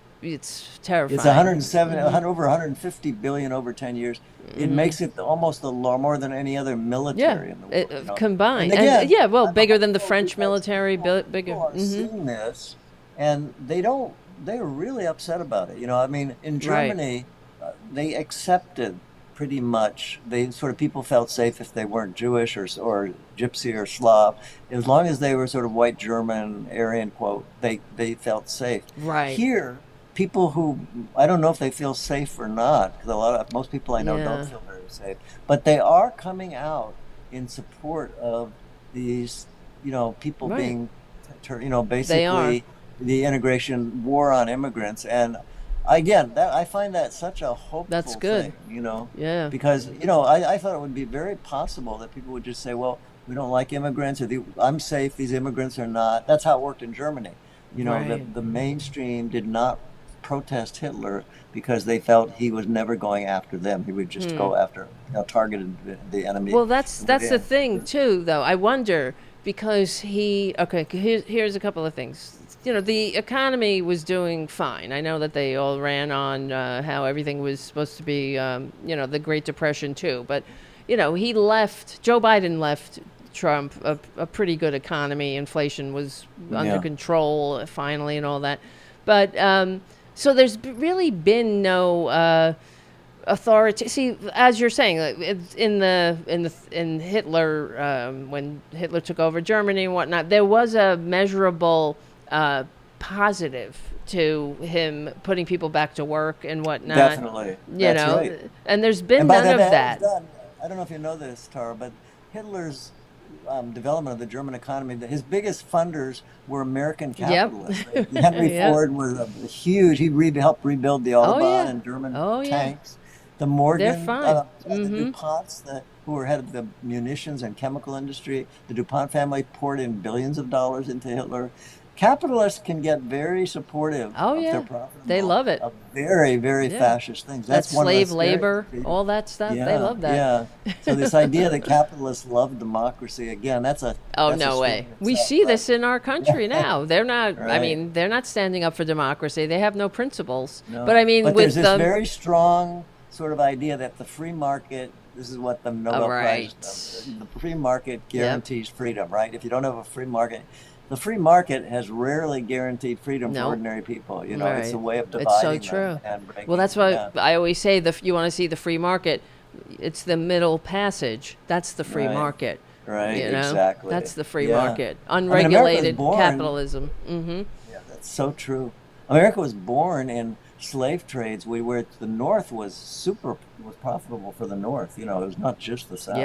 S2: terrifying.
S3: It's over 150 billion over 10 years. It makes it almost more than any other military in the world.
S2: Combined.
S3: And again,
S2: bigger than the French military. Bigger.
S3: People are seeing this, and they're really upset about it. I mean, in Germany, they accepted pretty much. People felt safe if they weren't Jewish or Gypsy or Slav. As long as they were sort of white German, Aryan, quote, they felt safe.
S2: Right.
S3: Here, people who, I don't know if they feel safe or not, because most people I know don't feel very safe, but they are coming out in support of these, people being, basically the integration war on immigrants. And again, I find that such a hopeful thing, because, I thought it would be very possible that people would just say, well, we don't like immigrants, or I'm safe, these immigrants are not. That's how it worked in Germany. The mainstream did not protest Hitler because they felt he was never going after them. He would just go after, targeted the enemy.
S2: Well, that's the thing too, though. I wonder, because here's a couple of things. The economy was doing fine. I know that they all ran on how everything was supposed to be, the Great Depression too. But, Joe Biden left Trump a pretty good economy. Inflation was under control finally, and all that. But so there's really been no authority. See, as you're saying, in Hitler, when Hitler took over Germany and whatnot, there was a measurable positive to him putting people back to work and whatnot.
S3: Definitely.
S2: You know,
S3: right.
S2: And there's been none of that.
S3: I don't know if you know this, Tara, but Hitler's development of the German economy, his biggest funders were American capitalists.
S2: Yep.
S3: Henry Ford was a huge, he helped rebuild the Autobahn and German tanks. The Morgan, the DuPonts, who were head of the munitions and chemical industry, the DuPont family poured in billions of dollars into Hitler. Capitalists can get very supportive of their profitable,
S2: they love it.
S3: Of very, very fascist things.
S2: That's one slave labor, all that stuff. They love that.
S3: Yeah. So this idea that capitalists love democracy, again, that's a
S2: no way. We see this in our country now. They're not. I mean, they're not standing up for democracy. They have no principles.
S3: No.
S2: But I mean,
S3: but
S2: with
S3: there's this very strong sort of idea that the free market. This is what the Nobel Prize. The free market guarantees freedom, right? If you don't have a free market. The free market has rarely guaranteed freedom for ordinary people. You know, it's a way of dividing
S2: It's so true.
S3: them and breaking
S2: well, that's why I always say you want to see the free market. It's the middle passage. That's the free market.
S3: Right,
S2: you know?
S3: Exactly.
S2: That's the free market. Unregulated capitalism.
S3: Yeah, that's so true. America was born in slave trades where the North was profitable for the North. You know, it was not just the South.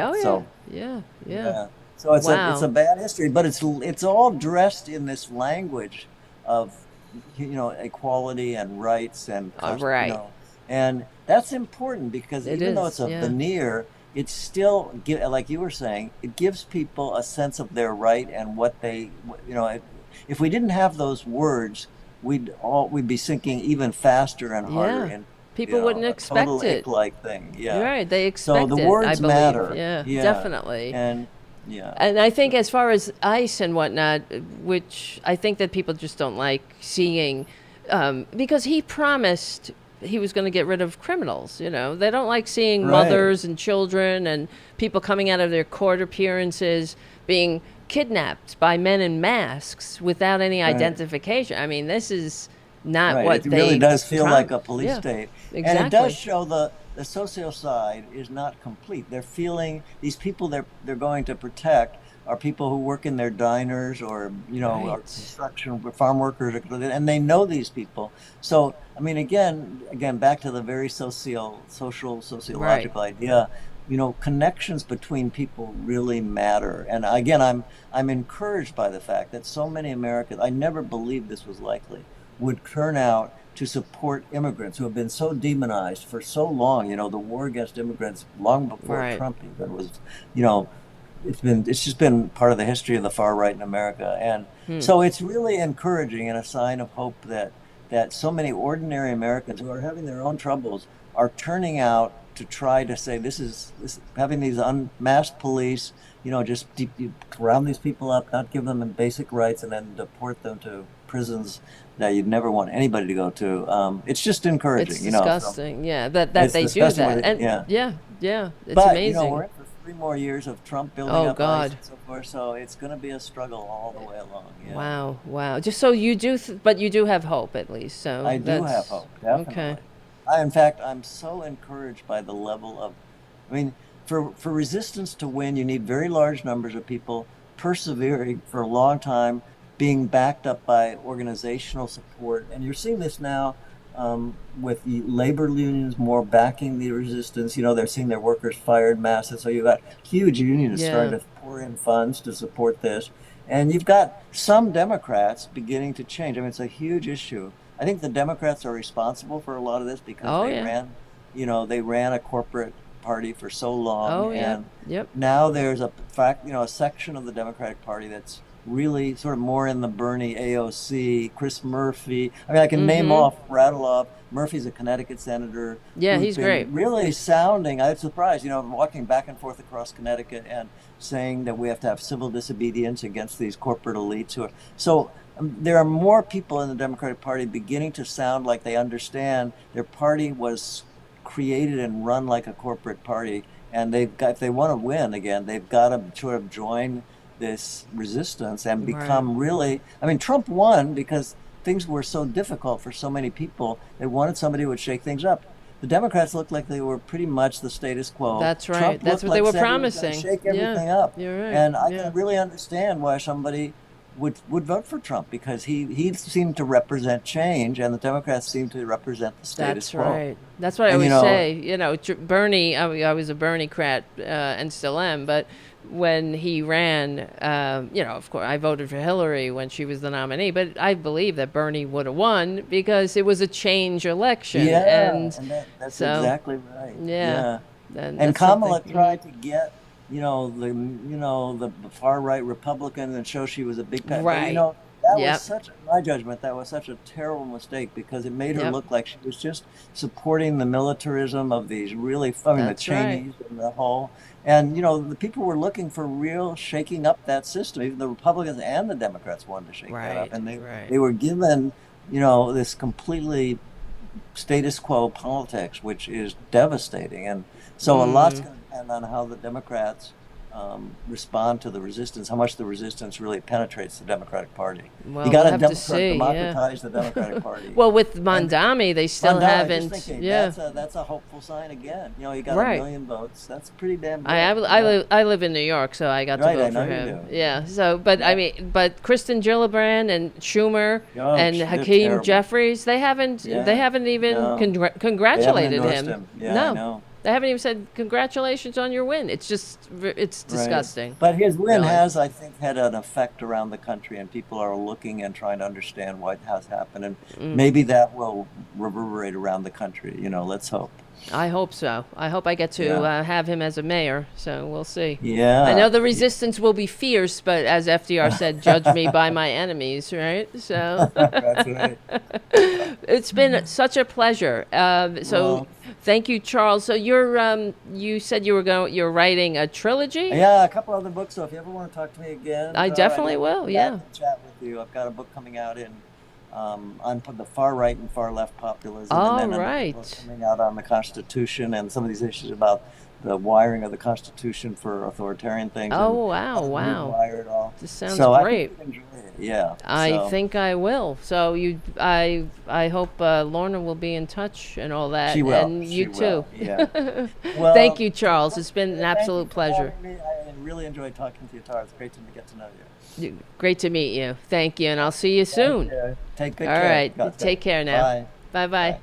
S2: Yeah.
S3: So it's a bad history, but it's all dressed in this language of equality and rights and and that's important because even though it's a veneer, it's still, like you were saying, it gives people a sense of their right and what they if we didn't have those words, we'd be sinking even faster and harder in
S2: people wouldn't expect
S3: total
S2: it
S3: like thing. Yeah,
S2: right. They expect
S3: so the words matter.
S2: Yeah, definitely.
S3: And
S2: I think as far as ICE and whatnot, which I think that people just don't like seeing, because he promised he was going to get rid of criminals. You know, they don't like seeing mothers and children and people coming out of their court appearances being kidnapped by men in masks without any identification. I mean, this is not what
S3: it really does feel like a police state.
S2: Exactly.
S3: And it does show the sociocide is not complete. They're feeling these people they're going to protect are people who work in their diners or or construction farm workers, and they know these people. So I mean, again, back to the very sociological idea. Connections between people really matter. And again, I'm encouraged by the fact that so many Americans, I never believed this was likely, would turn out to support immigrants who have been so demonized for so long. The war against immigrants long before Trump even was, it's just been part of the history of the far right in America. And so it's really encouraging and a sign of hope that so many ordinary Americans who are having their own troubles are turning out to try to say this having these unmasked police, just round these people up, not give them basic rights, and then deport them to prisons that you'd never want anybody to go to. It's just encouraging.
S2: It's disgusting. That they do that. And it's
S3: but,
S2: amazing.
S3: We're in for 3 more years of Trump building up ICE and so forth, so it's going to be a struggle all the way along. Yeah.
S2: Wow. Just so you do, but you do have hope at least. So
S3: I do have hope, definitely.
S2: Okay.
S3: In fact, I'm so encouraged by the level of, for resistance to win, you need very large numbers of people persevering for a long time, being backed up by organizational support. And you're seeing this now with the labor unions more backing the resistance. They're seeing their workers fired massive. So you've got huge unions starting to pour in funds to support this. And you've got some Democrats beginning to change. It's a huge issue. I think the Democrats are responsible for a lot of this because they ran a corporate party for so long. Now there's a section of the Democratic Party that's really sort of more in the Bernie, AOC, Chris Murphy. I can rattle off. Murphy's a Connecticut senator.
S2: Yeah, he's great.
S3: Really sounding, I was surprised, walking back and forth across Connecticut and saying that we have to have civil disobedience against these corporate elites. There are more people in the Democratic Party beginning to sound like they understand their party was created and run like a corporate party, and if they want to win again, they've got to sort of join this resistance and become really. I mean, Trump won because things were so difficult for so many people. They wanted somebody who would shake things up. The Democrats looked like they were pretty much the status quo.
S2: That's right.
S3: Trump
S2: That's what
S3: like
S2: they were
S3: said he was
S2: promising.
S3: gonna shake everything up.
S2: You're right.
S3: And I can really understand why somebody would vote for Trump, because he seemed to represent change, and the Democrats seemed to represent the status quo.
S2: That's right. That's what I always say. Bernie, I was a Bernie-crat and still am, but when he ran, of course, I voted for Hillary when she was the nominee, but I believe that Bernie would have won because it was a change election.
S3: Yeah,
S2: and
S3: that's
S2: so,
S3: exactly right.
S2: Yeah.
S3: And Kamala tried to get, the far right Republican and show she was a big pat.
S2: Right.
S3: But, that was such, in my judgment, that was such a terrible mistake, because it made her look like she was just supporting the militarism of these really, the Chinese and the whole. And, the people were looking for real shaking up that system. Even the Republicans and the Democrats wanted to shake that up. And they were given, this completely status quo politics, which is devastating. And so a lot's going to depend on how the Democrats respond to the resistance, how much the resistance really penetrates the Democratic Party.
S2: Well,
S3: you got to
S2: democratize
S3: the Democratic Party.
S2: Well, with Mondami, they still haven't.
S3: That's a hopeful sign again. You got 1 million votes. That's pretty damn good.
S2: I live in New York, so I got to vote for him. Yeah. So, but but Kristen Gillibrand and Schumer and Hakeem Jeffries, they haven't even congratulated him.
S3: Yeah,
S2: no.
S3: I know.
S2: They haven't even said congratulations on your win. It's disgusting.
S3: But his win has, I think, had an effect around the country, and people are looking and trying to understand what has happened, and maybe that will reverberate around the country. Let's hope.
S2: I hope so. I hope I get to have him as a mayor, so we'll see.
S3: Yeah.
S2: I know the resistance will be fierce, but as FDR said, judge me by my enemies, right? So
S3: that's right.
S2: It's been such a pleasure. Thank you, Charles. So you said you're writing a trilogy?
S3: Yeah, a couple other books. So if you ever want to talk to me again,
S2: I definitely will. Yeah.
S3: Chat with you. I've got a book coming out on the far right and far left populism.
S2: All
S3: and then
S2: right.
S3: a book coming out on the Constitution and some of these issues about the wiring of the Constitution for authoritarian things.
S2: Oh, wow.
S3: Wire it all.
S2: This sounds
S3: I
S2: great.
S3: think you'd enjoy it. Yeah.
S2: I think I will. So I hope Lorna will be in touch and all that.
S3: She will.
S2: And you too.
S3: Yeah. Well,
S2: thank you, Charles. It's been an absolute pleasure.
S3: I really enjoyed talking to you, Tara. It's great to get to know you.
S2: Great to meet you. Thank you, and I'll see you soon.
S3: Take good
S2: care. All right. Take care now.
S3: Bye.
S2: Bye-bye. Bye.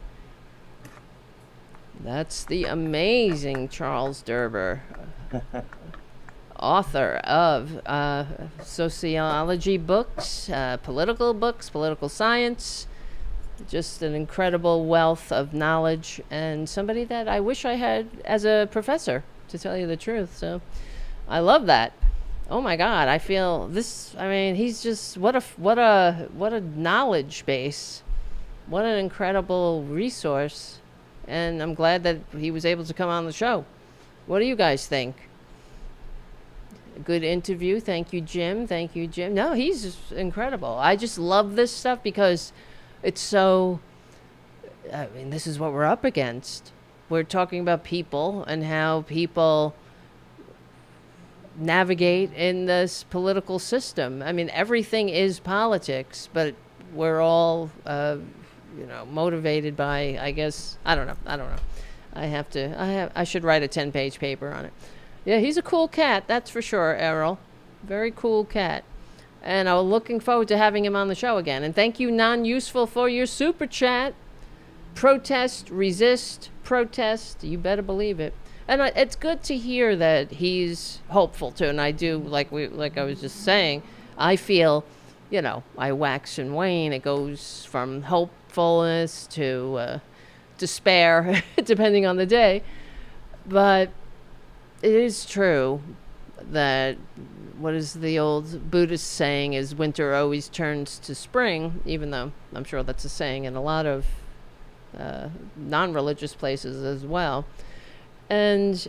S2: That's the amazing Charles Derber, author of sociology books, political science, just an incredible wealth of knowledge, and somebody that I wish I had as a professor, to tell you the truth. So I love that. Oh my God, I feel this. I mean, he's just what a knowledge base, what an incredible resource. And I'm glad that he was able to come on the show. What do you guys think? A good interview. Thank you, Jim. No, he's just incredible. I just love this stuff because it's so, I mean, this is what we're up against. We're talking about people and how people navigate in this political system. I mean, everything is politics, but we're all motivated by, I guess, I don't know. I should write a 10-page paper on it. Yeah, he's a cool cat, that's for sure, Errol. Very cool cat. And I'm looking forward to having him on the show again. And thank you, Non-Useful, for your super chat. Protest, resist, protest. You better believe it. And it's good to hear that he's hopeful too. And I do, like I was just saying, I feel, I wax and wane. It goes from hopefulness to despair, depending on the day. But it is true that what is the old Buddhist saying is winter always turns to spring, even though I'm sure that's a saying in a lot of non-religious places as well. And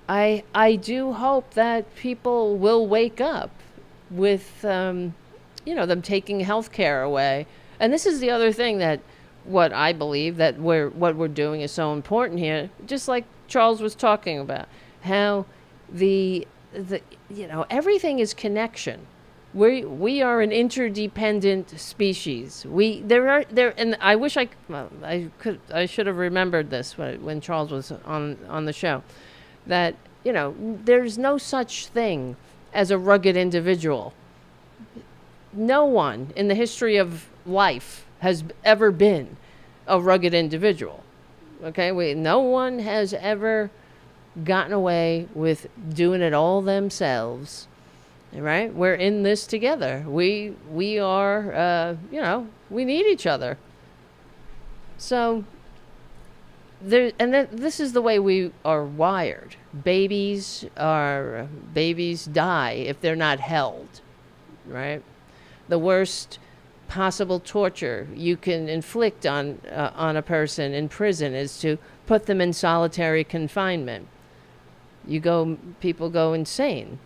S2: I do hope that people will wake up with, them taking health care away. And this is the other thing that what I believe that what we're doing is so important here, just like Charles was talking about. how the everything is connection. We are an interdependent species. And I wish I should have remembered this when Charles was on the show, that there's no such thing as a rugged individual. No one in the history of life has ever been a rugged individual. Okay, no one has ever gotten away with doing it all themselves. Right? We're in this together. We are, we need each other. So this is the way we are wired. Babies die if they're not held, right? The worst possible torture you can inflict on a person in prison is to put them in solitary confinement. People go insane.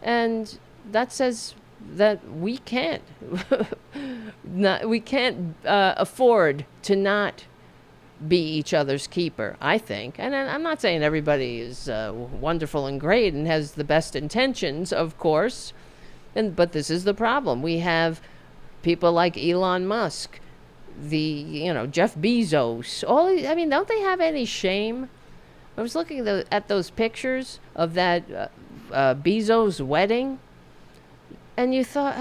S2: And that says that we can't afford to not be each other's keeper, I think. And I'm not saying everybody is wonderful and great and has the best intentions, of course. But this is the problem. We have people like Elon Musk, Jeff Bezos. Don't they have any shame? I was looking at those pictures of that Bezos wedding, and you thought,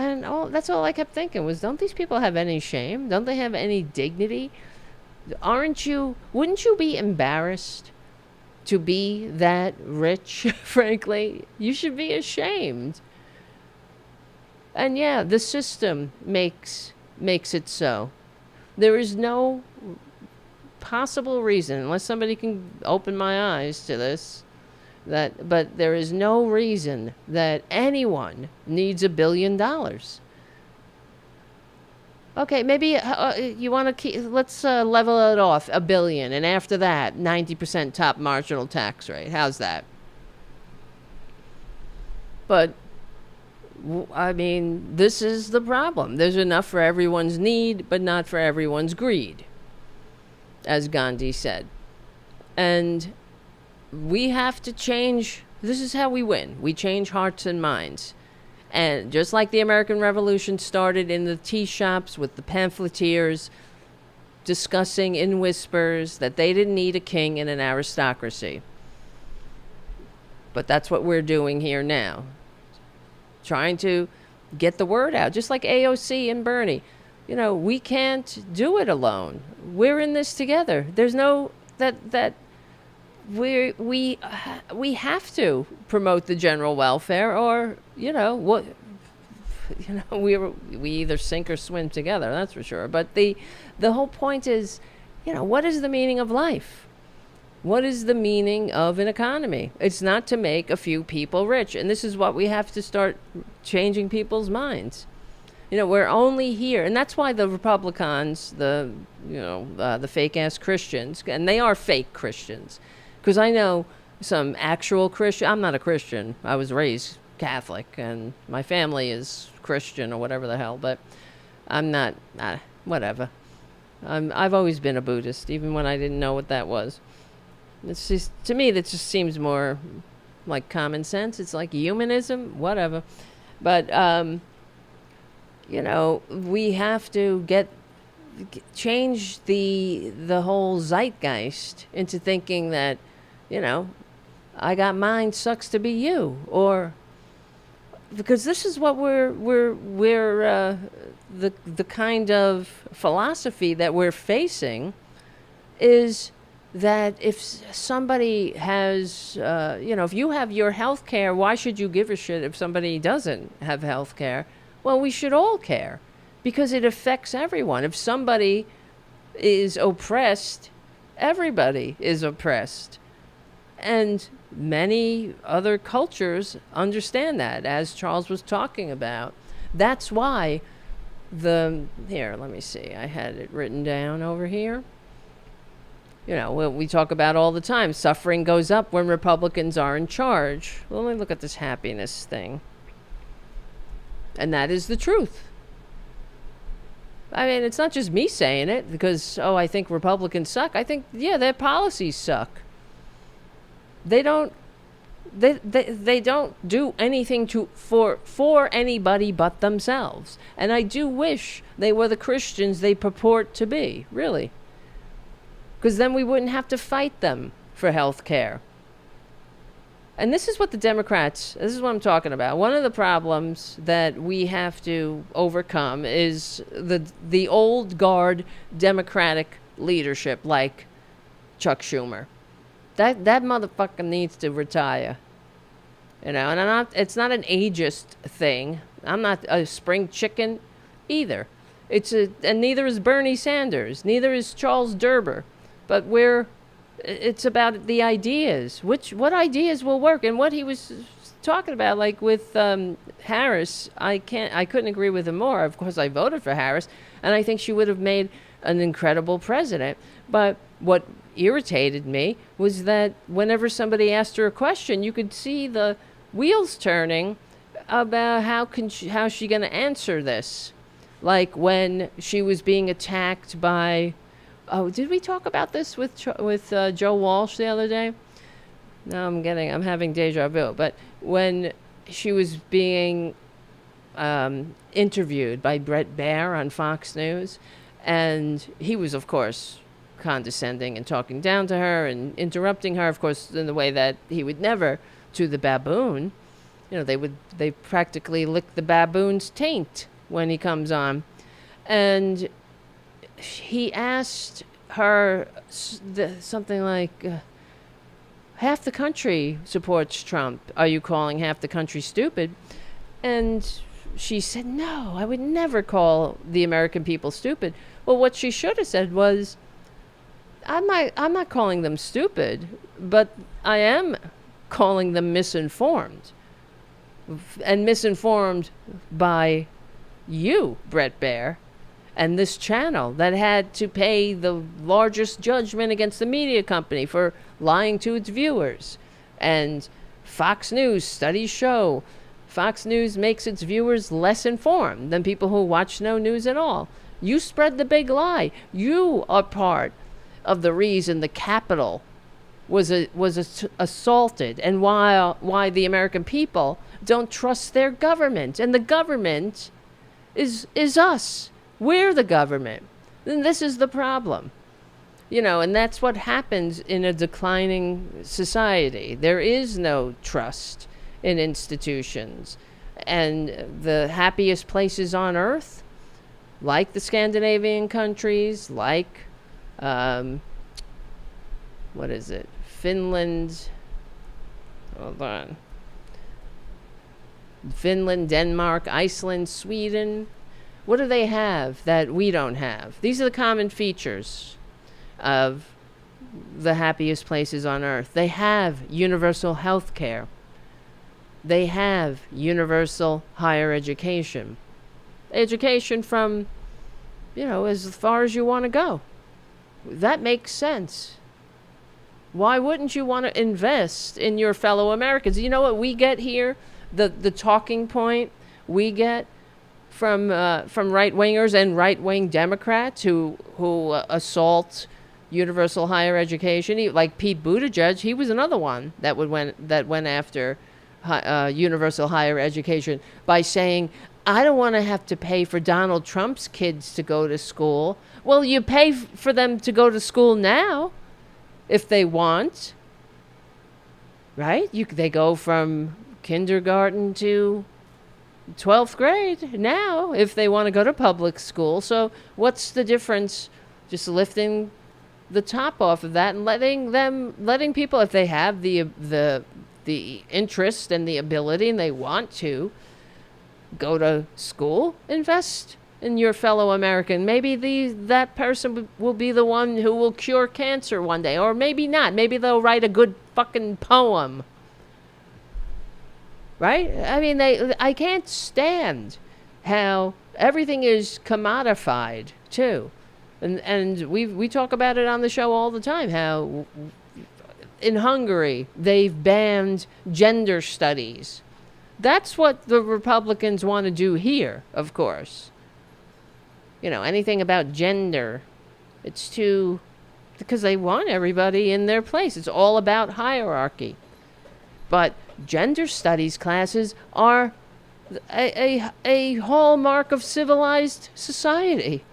S2: that's all I kept thinking was, don't these people have any shame? Don't they have any dignity? Wouldn't you be embarrassed to be that rich? Frankly, you should be ashamed. And yeah, the system makes it so. There is no possible reason, unless somebody can open my eyes to this, but there is no reason that anyone needs $1 billion. Okay, maybe you want to let's level it off, $1 billion, and after that, 90% top marginal tax rate. How's that? But this is the problem. There's enough for everyone's need, but not for everyone's greed, as Gandhi said. And we have to change. This is how we win. We change hearts and minds. And just like the American Revolution started in the tea shops with the pamphleteers discussing in whispers that they didn't need a king and an aristocracy. But that's what we're doing here now. Trying to get the word out. Just like AOC and Bernie. We can't do it alone. We're in this together. There's no that we have to promote the general welfare, or we either sink or swim together, that's for sure. But the whole point is, what is the meaning of life? What is the meaning of an economy? It's not to make a few people rich, and this is what we have to start changing people's minds. We're only here, and that's why the Republicans, the fake ass Christians, and they are fake Christians. Because I know some actual Christian. I'm not a Christian. I was raised Catholic, and my family is Christian or whatever the hell. But I'm not. Whatever. I've always been a Buddhist, even when I didn't know what that was. It's just, to me, that just seems more like common sense. It's like humanism, whatever. But we have to change the whole zeitgeist into thinking that, I got mine, sucks to be you, or because this is what we're the kind of philosophy that we're facing is that if somebody has, if you have your health care, why should you give a shit if somebody doesn't have health care? Well, we should all care because it affects everyone. If somebody is oppressed, everybody is oppressed. And many other cultures understand that, as Charles was talking about. That's why here, let me see. I had it written down over here. We talk about all the time. Suffering goes up when Republicans are in charge. Well, let me look at this happiness thing. And that is the truth. It's not just me saying it because, I think Republicans suck. I think, their policies suck. They don't They don't do anything for anybody but themselves. And I do wish they were the Christians they purport to be, really. Because then we wouldn't have to fight them for health care. And this is what this is what I'm talking about. One of the problems that we have to overcome is the old guard Democratic leadership, like Chuck Schumer. That motherfucker needs to retire. And it's not an ageist thing. I'm not a spring chicken either. And neither is Bernie Sanders, neither is Charles Derber. But it's about the ideas. What ideas will work? And what he was talking about, like with Harris, I couldn't agree with him more. Of course, I voted for Harris, and I think she would have made an incredible president. But what irritated me was that whenever somebody asked her a question, you could see the wheels turning about how's she going to answer this. Like when she was being attacked by... Oh, did we talk about this with Joe Walsh the other day? No, I'm having deja vu. But when she was being interviewed by Brett Baer on Fox News, and he was, of course, condescending and talking down to her and interrupting her, of course, in the way that he would never to the baboon. They practically lick the baboon's taint when he comes on. And he asked her something like, half the country supports Trump. Are you calling half the country stupid? And she said, no, I would never call the American people stupid. Well, what she should have said was, I'm not calling them stupid, but I am calling them misinformed. And misinformed by you, Brett Baer, and this channel that had to pay the largest judgment against the media company for lying to its viewers. And Fox News studies show Fox News makes its viewers less informed than people who watch no news at all. You spread the big lie. You are part of the reason the Capitol was assaulted, and why the American people don't trust their government. And the government is us. We're the government. And this is the problem. And that's what happens in a declining society. There is no trust in institutions. And the happiest places on earth, like the Scandinavian countries, like, Finland. Hold on. Finland, Denmark, Iceland, Sweden. What do they have that we don't have? These are the common features of the happiest places on earth. They have universal health care. They have universal higher education. Education from, as far as you want to go. That makes sense. Why wouldn't you want to invest in your fellow Americans? You know what we get here? The talking point we get from right-wingers and right-wing Democrats who assault universal higher education. Like Pete Buttigieg, he was another one that went after universal higher education by saying, I don't want to have to pay for Donald Trump's kids to go to school. Well, you pay for them to go to school now if they want, right? They go from kindergarten to 12th grade now if they want to go to public school. So what's the difference? Just lifting the top off of that and letting people, if they have the interest and the ability and they want to go to school, invest in your fellow American. Maybe that person will be the one who will cure cancer one day, or maybe not. Maybe they'll write a good fucking poem. Right? I mean, I can't stand how everything is commodified too, and we talk about it on the show all the time. How in Hungary they've banned gender studies. That's what the Republicans want to do here, of course. Anything about gender, it's because they want everybody in their place. It's all about hierarchy. But gender studies classes are a hallmark of civilized society.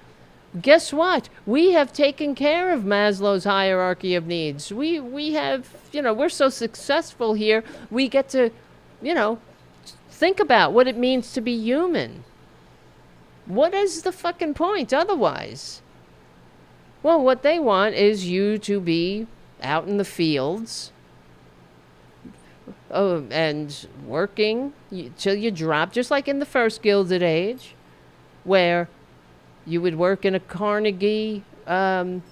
S2: Guess what? We have taken care of Maslow's hierarchy of needs. We have, we're so successful here, we get to, think about what it means to be human. What is the fucking point otherwise? Well, what they want is you to be out in the fields and working till you drop, just like in the first Gilded Age, where you would work in a Carnegie dorm.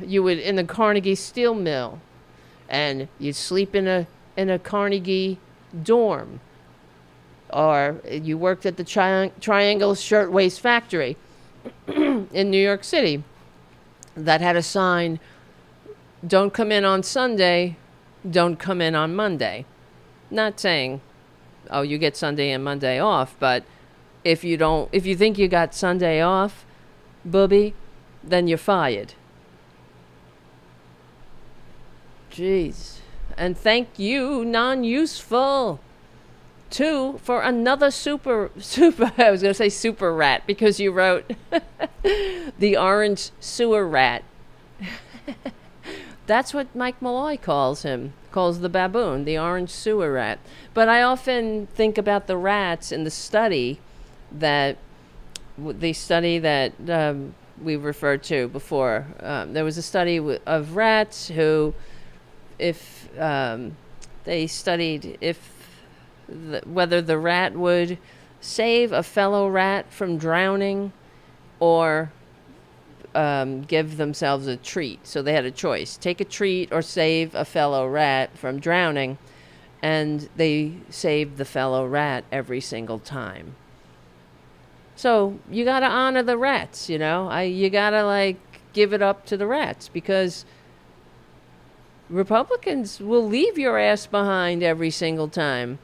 S2: You would in the Carnegie steel mill, and you'd sleep in a Carnegie dorm, or you worked at the Triangle Shirtwaist Factory in New York City that had a sign, "Don't come in on Sunday, don't come in on Monday." Not saying, oh, you get Sunday and Monday off, but if you think you got Sunday off, booby, then you're fired. Jeez. And thank you, non-useful, too, for another super, I was going to say super rat, because you wrote the orange sewer rat. That's what Mike Malloy calls the baboon, the orange sewer rat. But I often think about the rats in the study that we referred to before. There was a study of rats who, if they studied whether the rat would save a fellow rat from drowning or give themselves a treat. So they had a choice: take a treat or save a fellow rat from drowning. And they saved the fellow rat every single time. So you got to honor the rats, you got to give it up to the rats, because Republicans will leave your ass behind every single time.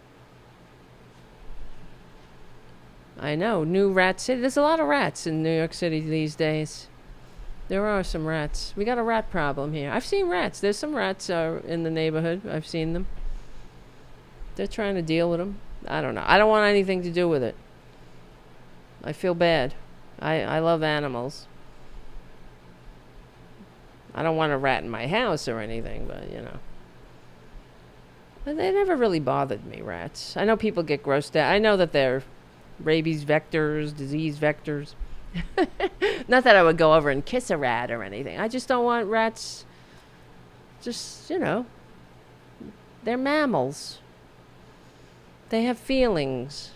S2: I know, new rat city. There's a lot of rats in New York City these days. There are some rats. We got a rat problem here. I've seen rats. There's some rats in the neighborhood. I've seen them. They're trying to deal with them. I don't know. I don't want anything to do with it. I feel bad. I love animals. I don't want a rat in my house or anything, but, They never really bothered me, rats. I know people get grossed out. I know that they're rabies vectors, disease vectors. Not that I would go over and kiss a rat or anything. I just don't want rats. Just, they're mammals. They have feelings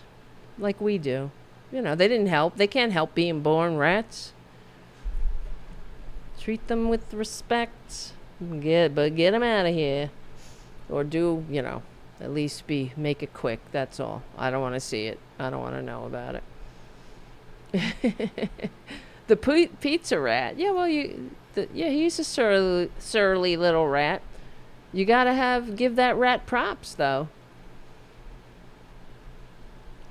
S2: like we do. They didn't help. They can't help being born rats. Treat them with respect. But get them out of here. Or do, at least make it quick. That's all. I don't want to see it. I don't want to know about it. The pizza rat. Yeah, well, he's a surly little rat. You gotta give that rat props, though.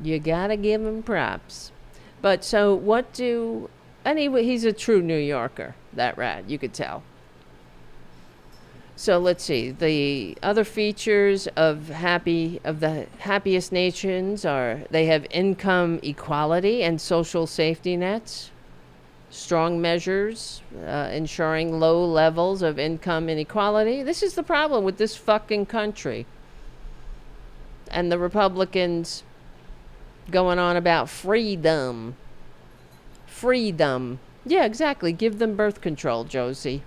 S2: You gotta give him props. But so anyway, he's a true New Yorker, that rat, you could tell. So let's see. The other features of the happiest nations are they have income equality and social safety nets, strong measures ensuring low levels of income inequality. This is the problem with this fucking country. And the Republicans going on about freedom. Freedom. Yeah, exactly. Give them birth control, Josie.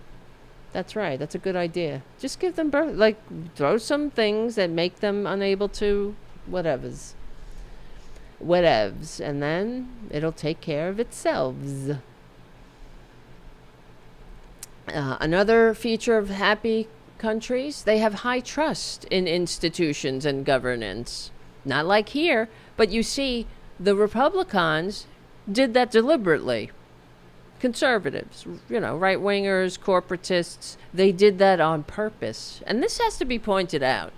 S2: That's right. That's a good idea. Just give them birth. Throw some things that make them unable to whatevs. And then it'll take care of itself. Another feature of happy countries, they have high trust in institutions and governance. Not like here, but you see, the Republicans did that deliberately. Conservatives, right-wingers, corporatists, they did that on purpose. And this has to be pointed out.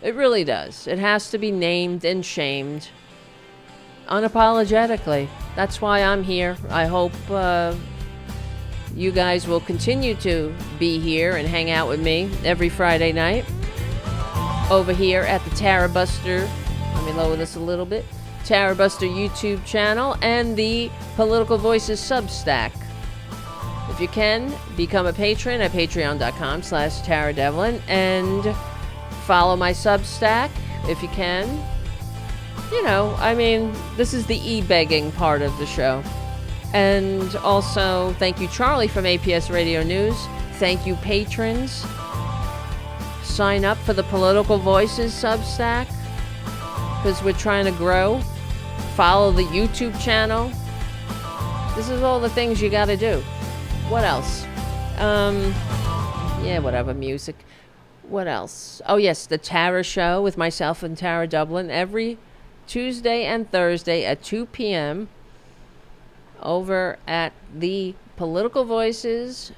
S2: It really does. It has to be named and shamed unapologetically. That's why I'm here. I hope you guys will continue to be here and hang out with me every Friday night. over here at the Tarabuster. Let me lower this a little bit. Tarabuster YouTube channel and the Political Voices Substack. If you can, become a patron at patreon.com/TaraDevlin and follow my Substack if you can. You know, I mean, this is the e-begging part of the show. And also, thank you, Charlie from APS Radio News. Thank you, patrons. Sign up for the Political Voices Substack because we're trying to grow. Follow the YouTube channel. This is all the things you got to do. What else? Yeah, whatever, music. What else? Oh, yes, the Tara Show with myself and Tara Dublin every Tuesday and Thursday at 2 p.m. over at the Political Voices.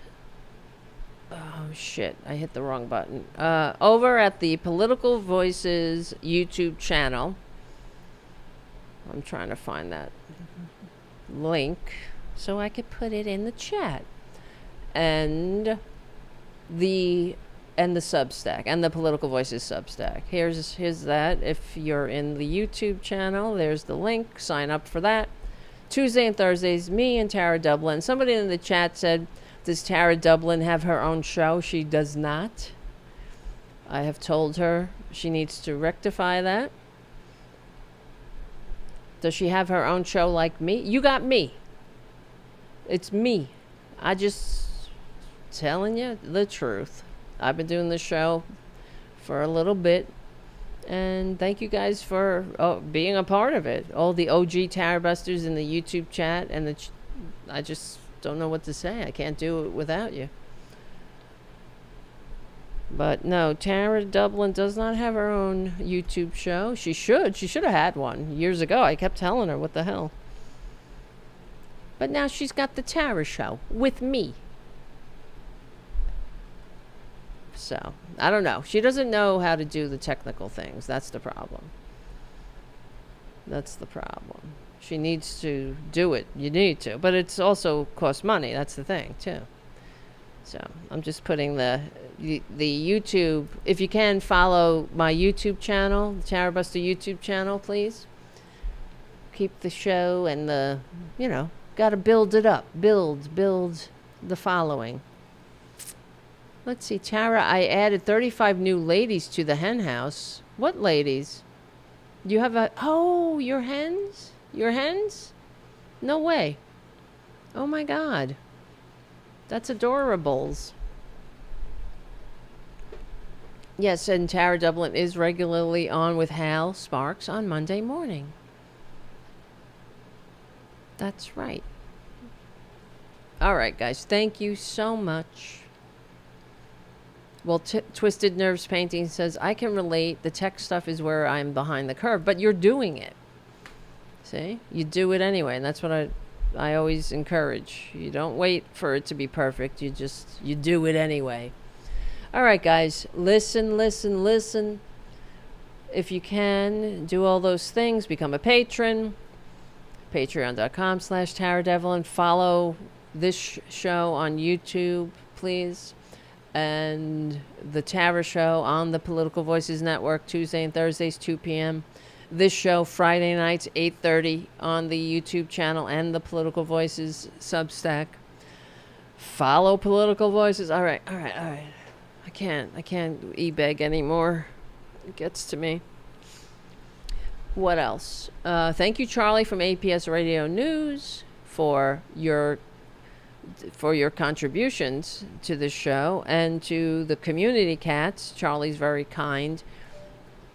S2: Oh, shit, I hit the wrong button. Over at the Political Voices YouTube channel. I'm trying to find that link so I could put it in the chat. And the Substack and the Political Voices Substack. Here's that. If you're in the YouTube channel, there's the link. Sign up for that. Tuesday and Thursdays, me and Tara Dublin. Somebody in the chat said, does Tara Dublin have her own show? She does not. I have told her she needs to rectify that. Does she have her own show like me? You got me. It's me. I just telling you the truth. I've been doing this show for a little bit, and thank you guys for being a part of it. All the OG Tarabusters in the YouTube chat, and I just don't know what to say. I can't do it without you. But no, Tara Dublin does not have her own YouTube show. She should. She should have had one years ago. I kept telling her, what the hell. But now she's got the Tara Show with me. So, I don't know. She doesn't know how to do the technical things. That's the problem. That's the problem. She needs to do it. You need to. But it's also costs money. That's the thing, too. So, I'm just putting the YouTube. If you can, follow my YouTube channel, the Tarabuster YouTube channel, please. Keep the show and got to build it up. Build the following. Let's see, Tara, I added 35 new ladies to the hen house. What ladies? You have your hens? Your hens? No way. Oh my God. That's adorables. Yes, and Tara Dublin is regularly on with Hal Sparks on Monday morning. That's right. All right, guys. Thank you so much. Well, Twisted Nerves Painting says, I can relate. The tech stuff is where I'm behind the curve, but you're doing it. See? You do it anyway, and that's what I always encourage. You don't wait for it to be perfect. You do it anyway. All right, guys. Listen. If you can, do all those things. Become a patron. Patreon.com/TaraDevlin. Follow this show on YouTube, please. And the Tara Show on the Political Voices Network, Tuesday and Thursdays, 2 p.m. This show, Friday nights, 8:30 on the YouTube channel and the Political Voices Substack. Follow Political Voices. All right. I can't e-beg anymore. It gets to me. What else? Thank you, Charlie from APS Radio News, for your contributions to this show, and to the community cats. Charlie's very kind.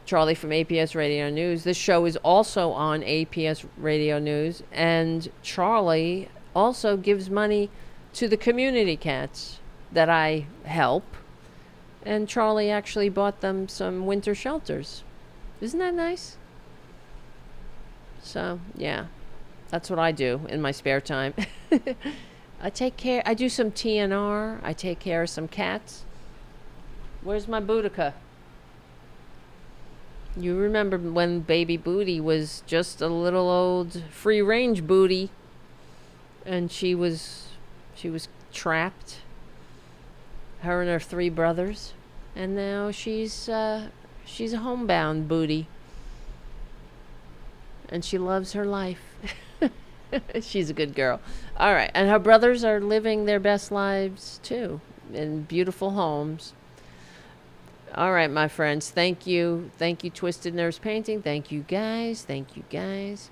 S2: Charlie from APS Radio News. This show is also on APS Radio News, and Charlie also gives money to the community cats that I help, and Charlie actually bought them some winter shelters. Isn't that nice? So, yeah, that's what I do in my spare time. I do some TNR. I take care of some cats. Where's my Boudica? You remember when baby Booty was just a little old free-range booty, and she was trapped. Her and her 3 brothers, and now she's She's a homebound booty. And she loves her life. She's a good girl. All right. And her brothers are living their best lives, too, in beautiful homes. All right, my friends. Thank you. Thank you, Twisted Nerves Painting. Thank you, guys. Thank you, guys,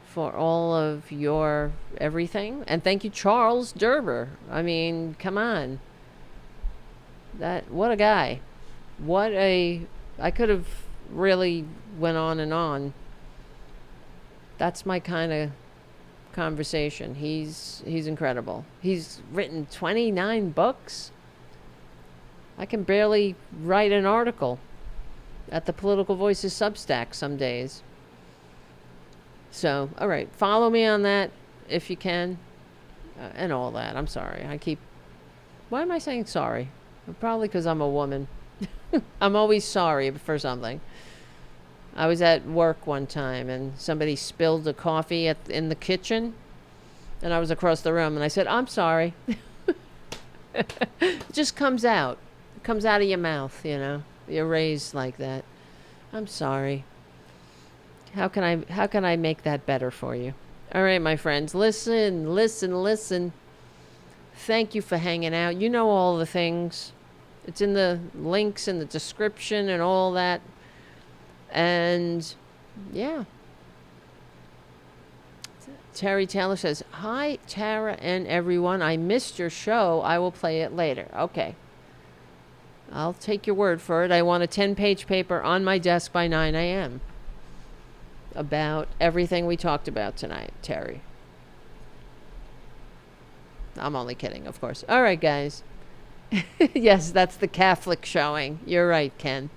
S2: for all of your everything. And thank you, Charles Derber. I mean, come on. What a guy. I could have really went on and on. That's my kind of conversation. He's incredible. He's written 29 books. I can barely write an article at the Political Voices Substack some days. So, all right, follow me on that if you can, and all that. I'm sorry. Why am I saying sorry? Probably because I'm a woman. I'm always sorry for something. I was at work one time and somebody spilled the coffee in the kitchen, and I was across the room and I said, "I'm sorry." It just comes out. It comes out of your mouth, you know. You're raised like that. I'm sorry. How can I make that better for you? All right, my friends, listen. Thank you for hanging out. You know all the things. It's in the links in the description and all that. And yeah. Terry Taylor says, "Hi, Tara and everyone. I missed your show. I will play it later." Okay. I'll take your word for it. I want a 10-page paper on my desk by 9 a.m. about everything we talked about tonight, Terry. I'm only kidding, of course. All right, guys. Yes, that's the Catholic showing. You're right, Ken.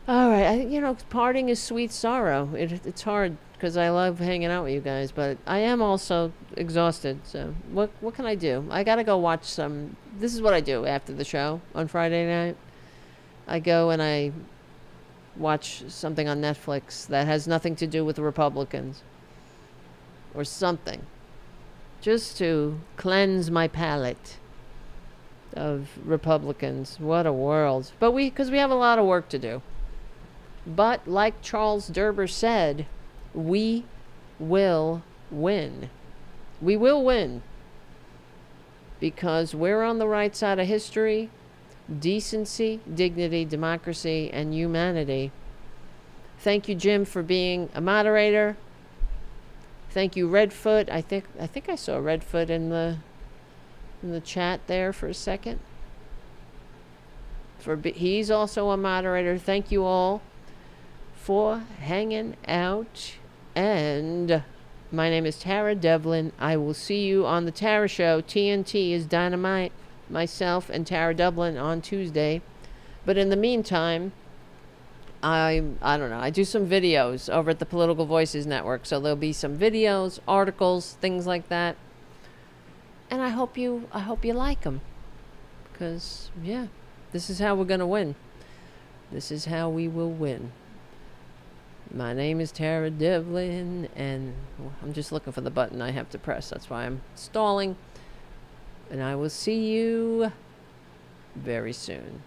S2: All right. Parting is sweet sorrow. It's hard because I love hanging out with you guys, but I am also exhausted. So what can I do? I got to go watch some. This is what I do after the show on Friday night. I go and I watch something on Netflix that has nothing to do with the Republicans or something, just to cleanse my palate of Republicans. What a world. But because we have a lot of work to do. But like Charles Derber said, we will win. We will win. Because we're on the right side of history, decency, dignity, democracy, and humanity. Thank you, Jim, for being a moderator. Thank you, Redfoot. I think I saw Redfoot in the chat there for a second. He's also a moderator. Thank you all for hanging out. And my name is Tara Devlin. I will see you on the Tara Show. TNT is Dynamite. Myself and Tara Dublin on Tuesday. But in the meantime, I don't know. I do some videos over at the Political Voices Network. So there'll be some videos, articles, things like that. And I hope you like them. Because, yeah, this is how we're going to win. This is how we will win. My name is Tara Devlin, and I'm just looking for the button I have to press. That's why I'm stalling. And I will see you very soon.